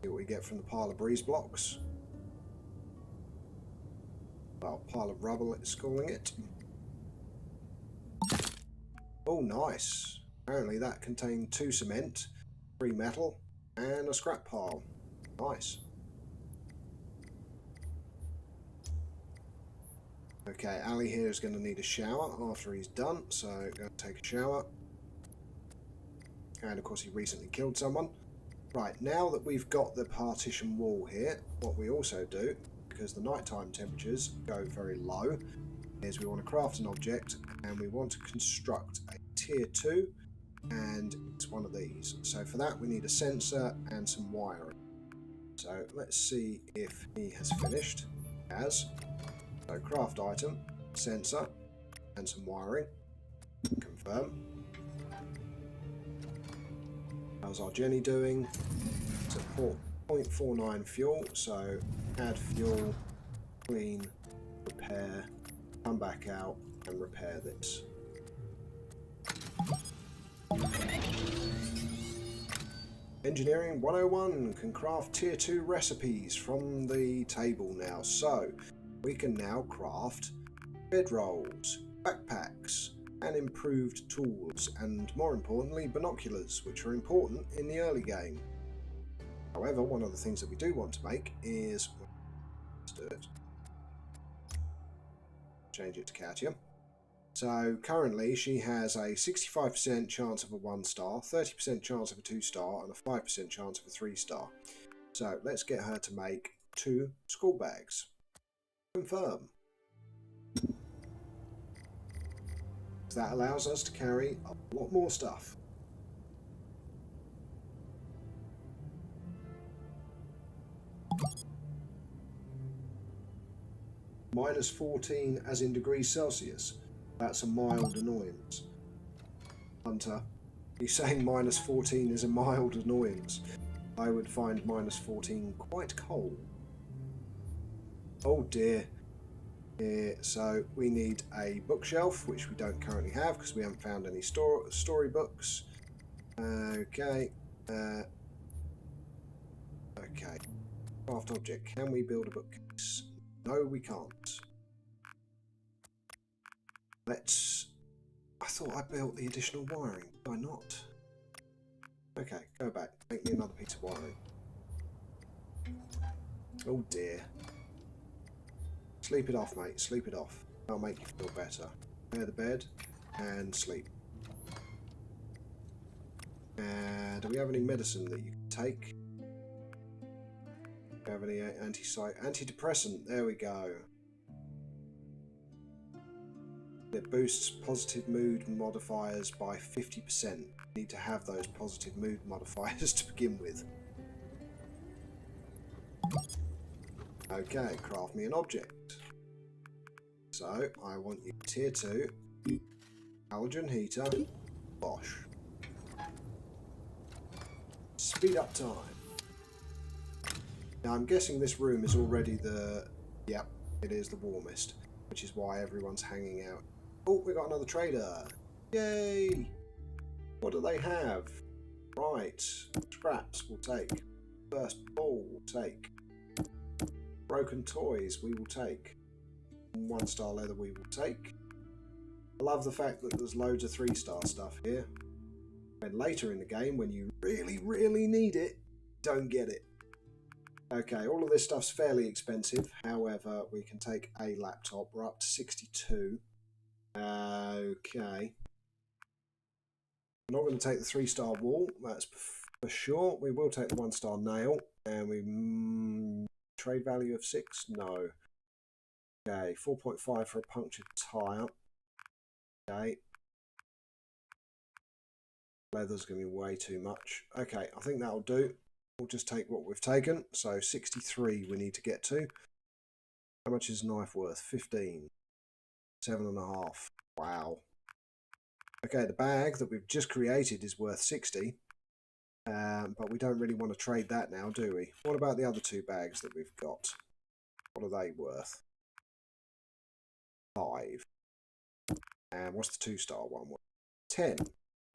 See what we get from the pile of breeze blocks. Well, pile of rubble it's calling it. Oh, nice. Apparently that contained 2 cement, 3 metal, and a scrap pile. Nice. Okay, Ali here is going to need a shower after he's done, so going to take a shower. And of course he recently killed someone. Right, now that we've got the partition wall here, what we also do, because the nighttime temperatures go very low, is we want to craft an object and we want to construct a tier 2, and it's one of these. So for that we need a sensor and some wiring. So let's see if he has finished. He has. So craft item, sensor, and some wiring. Confirm. How's our Jenny doing? It's at 0.49 fuel, so add fuel, clean, repair, come back out and repair this. Engineering 101 can craft tier 2 recipes from the table now. So we can now craft bedrolls, backpacks, and improved tools, and more importantly, binoculars, which are important in the early game. However, one of the things that we do want to make is do it. Change it to Katia. So currently she has a 65% chance of a 1-star, 30% chance of a 2-star, and a 5% chance of a 3-star. So let's get her to make 2 school bags. Confirm. That allows us to carry a lot more stuff. Minus 14 as in degrees Celsius. That's a mild annoyance. Hunter, you saying minus 14 is a mild annoyance? I would find minus 14 quite cold. Oh dear. So we need a bookshelf, which we don't currently have because we haven't found any storybooks. Okay. Okay. Craft object. Can we build a bookcase? No, we can't. Let's... I thought I built the additional wiring. Did I not? Okay, go back. Make me another piece of wiring. Oh dear. Sleep it off, mate. Sleep it off. That'll make you feel better. Prepare the bed and sleep. Do we have any medicine that you can take? Do we have any antidepressant? There we go. It boosts positive mood modifiers by 50%. You need to have those positive mood modifiers to begin with. Okay, craft me an object. So, I want you tier 2, halogen heater, Bosch. Speed up time. Now I'm guessing this room is already the... Yep, it is the warmest, which is why everyone's hanging out. Oh, we got another trader. Yay! What do they have? Right, scraps we'll take. First ball we'll take. Broken toys we will take. 1-star leather we will take. I love the fact that there's loads of 3-star stuff here. And later in the game, when you really, really need it, don't get it. Okay, all of this stuff's fairly expensive. However, we can take a laptop. We're up to 62. Okay. I'm not going to take the 3-star wall, that's for sure. We will take the 1-star nail. And we... trade value of 6? No. Okay, 4.5 for a punctured tyre. Okay. Leather's going to be way too much. Okay, I think that'll do. We'll just take what we've taken. So 63 we need to get to. How much is knife worth? 15. 7.5. Wow. Okay, the bag that we've just created is worth 60. But we don't really want to trade that now, do we? What about the other 2 bags that we've got? What are they worth? 5. And what's the 2-star one worth? 10.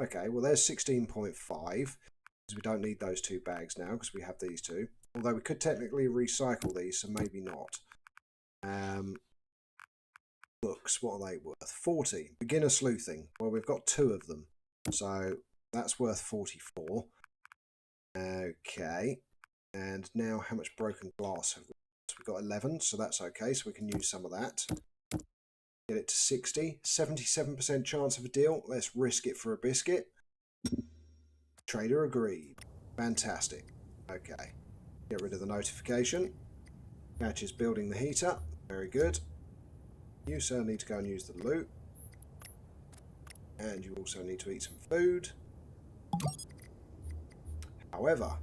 Okay, well there's 16.5. Because we don't need those 2 bags now because we have these 2. Although we could technically recycle these, so maybe not. Books, what are they worth? 40. Beginner sleuthing. Well, we've got 2 of them. So that's worth 44. Okay. And now how much broken glass have we got? We've got 11, so that's okay. So we can use some of that. Get it to 60. 77% chance of a deal. Let's risk it for a biscuit. Trader agreed. Fantastic. Okay. Get rid of the notification. Catch is building the heater. Very good. You, sir, need to go and use the loot. And you also need to eat some food. However,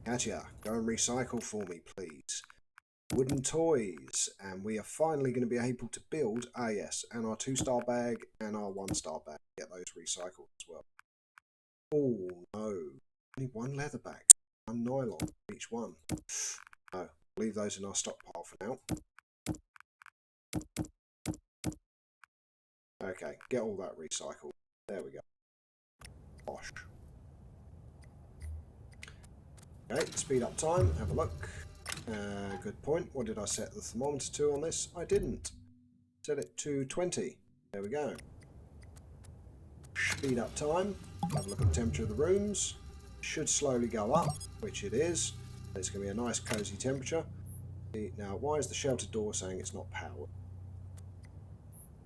Katya, go and recycle for me, please. Wooden toys. And we are finally going to be able to build, yes, and our 2-star bag and our 1-star bag. Get those recycled as well. Oh, no. Only 1 leather bag. 1 nylon, each one. No, leave those in our stockpile for now. Okay, get all that recycled. There we go. Bosh. Okay, speed up time. Have a look. Good point. What did I set the thermometer to on this? I didn't. Set it to 20. There we go. Speed up time. Have a look at the temperature of the rooms. Should slowly go up, which it is. It's going to be a nice cozy temperature. Now, why is the shelter door saying it's not powered?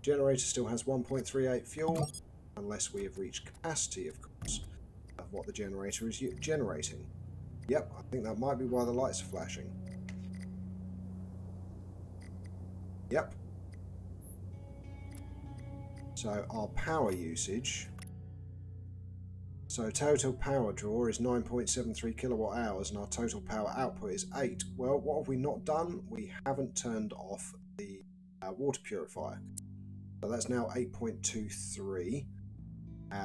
Generator still has 1.38 fuel, unless we have reached capacity, of course, of what the generator is generating. Yep, I think that might be why the lights are flashing. Yep. So our power usage, so total power draw is 9.73 kilowatt hours and our total power output is 8. Well, what have we not done? We haven't turned off the water purifier. So that's now 8.23.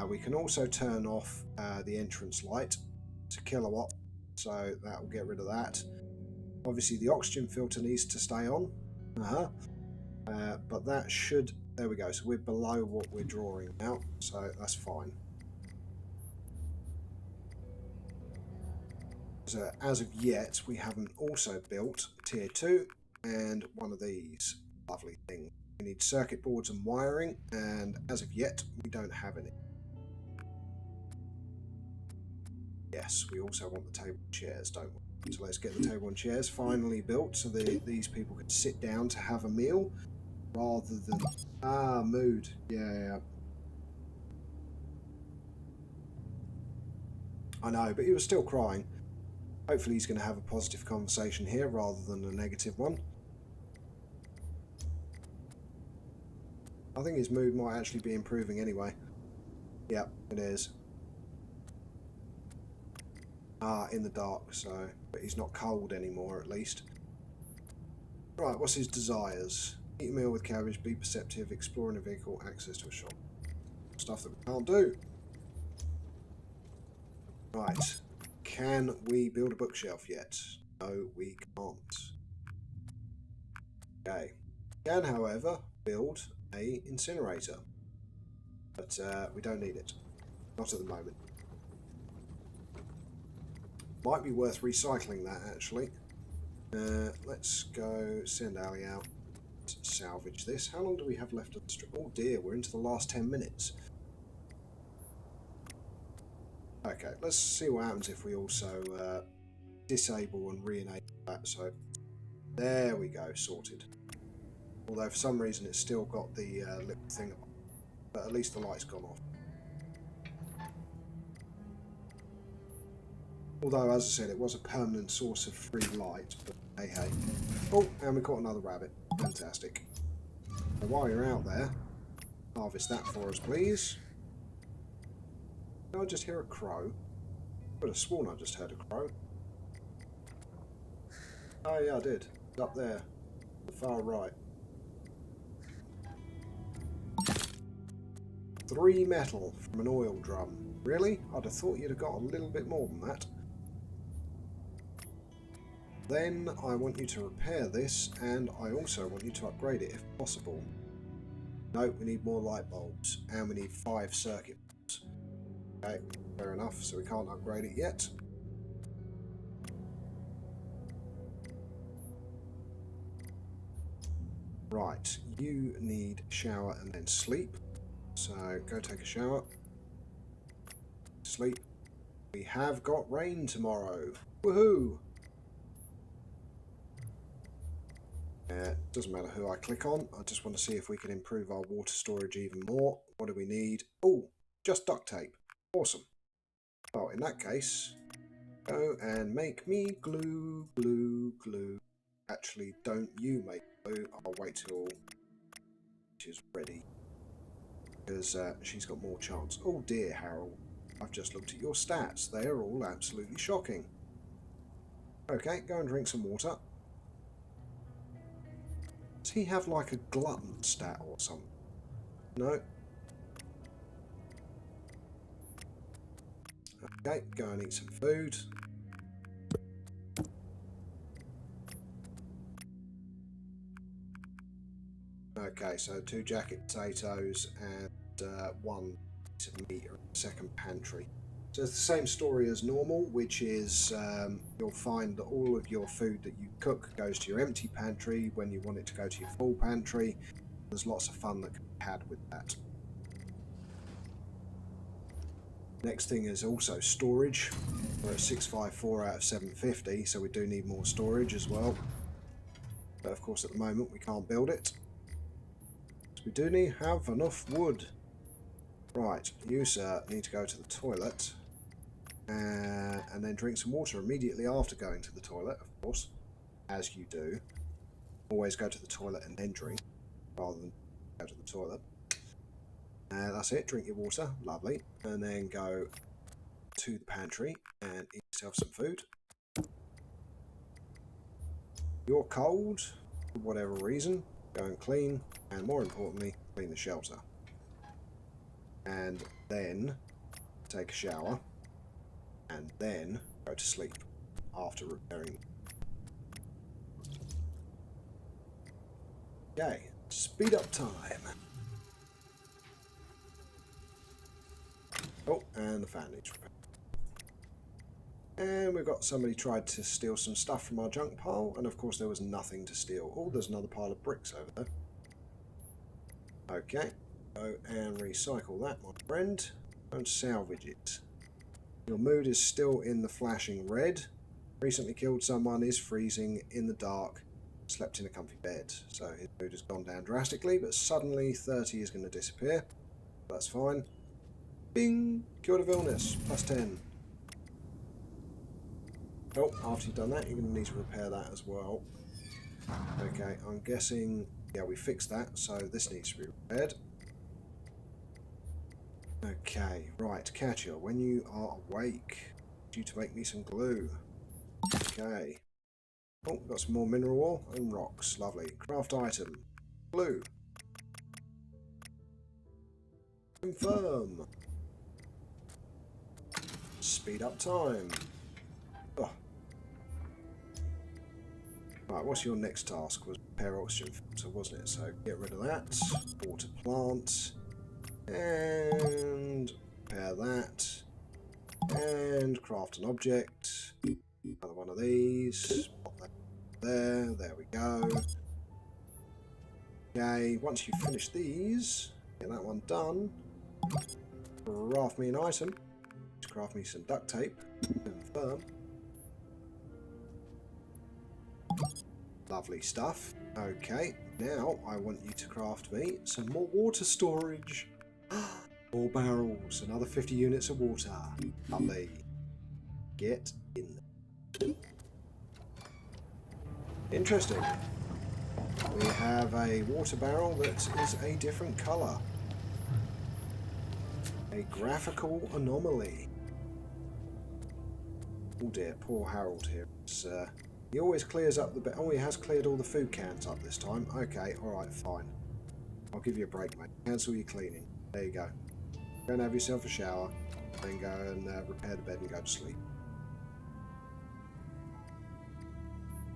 We can also turn off the entrance light to kilowatt, so that will get rid of that. Obviously the oxygen filter needs to stay on, but that should, there we go, so we're below what we're drawing now, so that's fine. So as of yet we haven't also built tier 2 and one of these lovely things. We need circuit boards and wiring, and as of yet we don't have any. Yes, we also want the table and chairs, don't we? So let's get the table and chairs finally built so that these people can sit down to have a meal rather than... mood. Yeah. I know, but he was still crying. Hopefully he's going to have a positive conversation here rather than a negative one. I think his mood might actually be improving anyway. Yep, it is. In the dark, so... But he's not cold anymore, at least. Right, what's his desires? Eat a meal with cabbage, be perceptive, explore in a vehicle, access to a shop. Stuff that we can't do. Right. Can we build a bookshelf yet? No, we can't. Okay. Can, however, build a incinerator. But we don't need it. Not at the moment. Might be worth recycling that, actually. Let's go send Ali out to salvage this. How long do we have left on the strip? Oh dear, we're into the last 10 minutes. Okay, let's see what happens if we also disable and re-enable that. So, there we go, sorted. Although for some reason it's still got the little thing, but at least the light's gone off. Although, as I said, it was a permanent source of free light, but hey hey. Oh, and we caught another rabbit. Fantastic. Now, while you're out there, harvest that for us, please. Did I just hear a crow? I could have sworn I just heard a crow. Oh yeah, I did. It's up there. The far right. 3 metal from an oil drum. Really? I'd have thought you'd have got a little bit more than that. Then I want you to repair this, and I also want you to upgrade it if possible. No, we need more light bulbs, and we need 5 circuit boards. Okay, fair enough, so we can't upgrade it yet. Right, you need shower and then sleep. So go take a shower. Sleep. We have got rain tomorrow. Woohoo! Doesn't matter who I click on. I just want to see if we can improve our water storage even more. What do we need? Oh, just duct tape. Awesome. Well, in that case, go and make me glue, glue, glue. Actually, don't you make glue. I'll wait till she's ready. Because she's got more chance. Oh dear, Harold. I've just looked at your stats. They are all absolutely shocking. Okay, go and drink some water. Does he have like a glutton stat or something? No. Okay, go and eat some food. Okay, so 2 jacket potatoes and 1 piece of meat in the second pantry. So it's the same story as normal, which is you'll find that all of your food that you cook goes to your empty pantry when you want it to go to your full pantry. There's lots of fun that can be had with that. Next thing is also storage. We're at 654 out of 750, so we do need more storage as well. But of course at the moment we can't build it. So we do need to have enough wood. Right, you sir need to go to the toilet. And then drink some water immediately after going to the toilet, of course. As you do. Always go to the toilet and then drink, rather than go to the toilet. That's it, drink your water, lovely. And then go to the pantry and eat yourself some food. You're cold, for whatever reason, go and clean, and more importantly, clean the shelter. And then take a shower, and then go to sleep after repairing. Okay, speed up time. Oh, and the fan needs repair. And we've got somebody tried to steal some stuff from our junk pile, and of course there was nothing to steal. Oh, there's another pile of bricks over there. Okay, go and recycle that, my friend. Don't salvage it. Your mood is still in the flashing red. Recently killed someone, is freezing in the dark, slept in a comfy bed. So his mood has gone down drastically, but suddenly 30 is going to disappear. That's fine. Bing! Cured of illness, +10. Oh, after you've done that, you're going to need to repair that as well. Okay, I'm guessing... Yeah, we fixed that, so this needs to be repaired. Okay, right, Catcher, when you are awake, due to make me some glue. Okay. Oh, we've got some more mineral ore and rocks. Lovely. Craft item. Glue. Confirm. Speed up time. Oh. Right, what's your next task? Was repair oxygen filter, wasn't it? So get rid of that. Water plant. And repair that. And craft an object. Another one of these. Pop that there. There we go. Okay, once you've finished these, get that one done. Craft me an item. Craft me some duct tape. Confirm. Lovely stuff. Okay, now I want you to craft me some more water storage. More barrels, another 50 units of water. Lovely. Get in. Interesting. We have a water barrel that is a different colour. A graphical anomaly. Oh dear, poor Harold here. He always clears up the... Oh, he has cleared all the food cans up this time. Okay, alright, fine. I'll give you a break, mate. Cancel your cleaning. There you go. Go and have yourself a shower. Then go and repair the bed and go to sleep.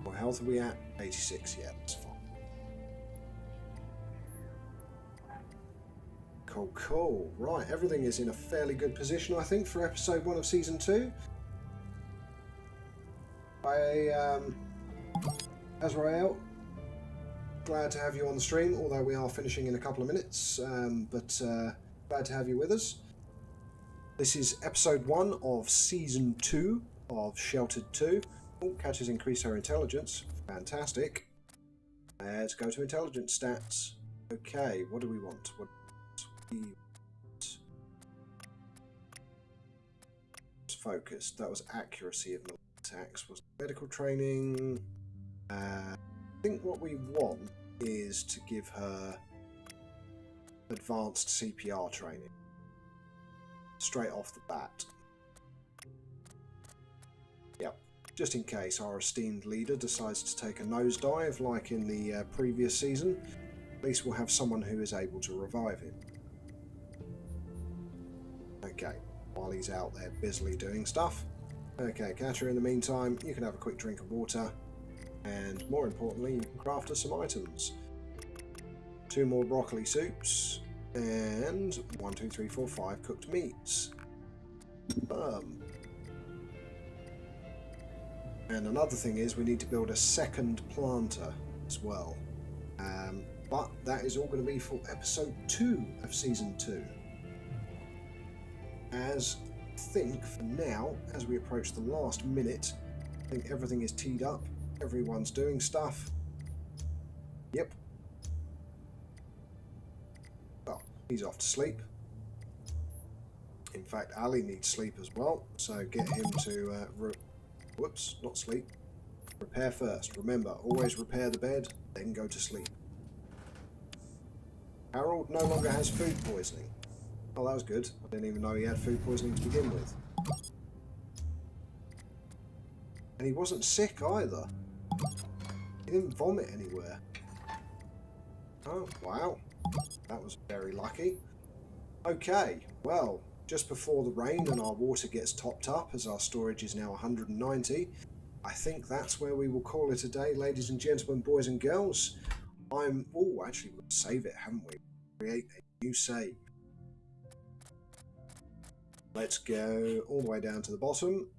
What health are we at? 86, yeah, that's fine. Cool, cool. Right, everything is in a fairly good position, I think, for episode 1 of season 2. Azrael, glad to have you on the stream, although we are finishing in a couple of minutes, but glad to have you with us. This is episode 1 of season 2 of Sheltered 2. Oh, Catcher's increased her intelligence. Fantastic. Let's go to intelligence stats. Okay, what do we want? What do we want? Focused. That was accuracy of attacks. Was medical training. I think what we want is to give her advanced CPR training straight off the bat. Yep. Just in case our esteemed leader decides to take a nosedive like in the previous season, at least we'll have someone who is able to revive him. Okay, while he's out there busily doing stuff. Okay, Catcher, in the meantime, you can have a quick drink of water, and more importantly, you can craft us some items. 2 more broccoli soups, and 1, 2, 3, 4, 5 cooked meats. And another thing is we need to build a second planter as well. But that is all going to be for episode 2 of season 2. As I think for now, as we approach the last minute, I think everything is teed up. Everyone's doing stuff. Yep. Well, he's off to sleep. In fact, Ali needs sleep as well, so get him to, whoops, not sleep. Repair first. Remember, always repair the bed, then go to sleep. Harold no longer has food poisoning. Oh, that was good. I didn't even know he had food poisoning to begin with. And he wasn't sick either. He didn't vomit anywhere. Oh, wow. That was very lucky. Okay, well, just before the rain and our water gets topped up, as our storage is now 190, I think that's where we will call it a day, ladies and gentlemen, boys and girls. Oh, actually, we'll save it, haven't we? Create a new save. Let's go all the way down to the bottom.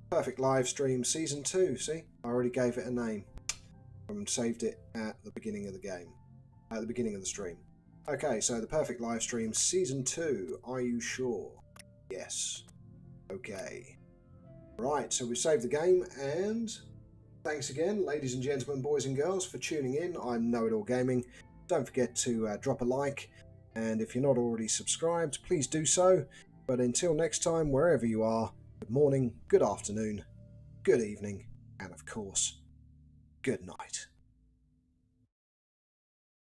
Perfect Livestream Season 2, see? I already gave it a name and saved it at the beginning of the game, at the beginning of the stream. Okay, so the Perfect Livestream Season 2, are you sure? Yes. Okay. Right, so we've saved the game, and thanks again, ladies and gentlemen, boys and girls, for tuning in. I'm Know It All Gaming. Don't forget to drop a like, and if you're not already subscribed, please do so. But until next time, wherever you are, good morning, good afternoon, good evening, and of course, good night.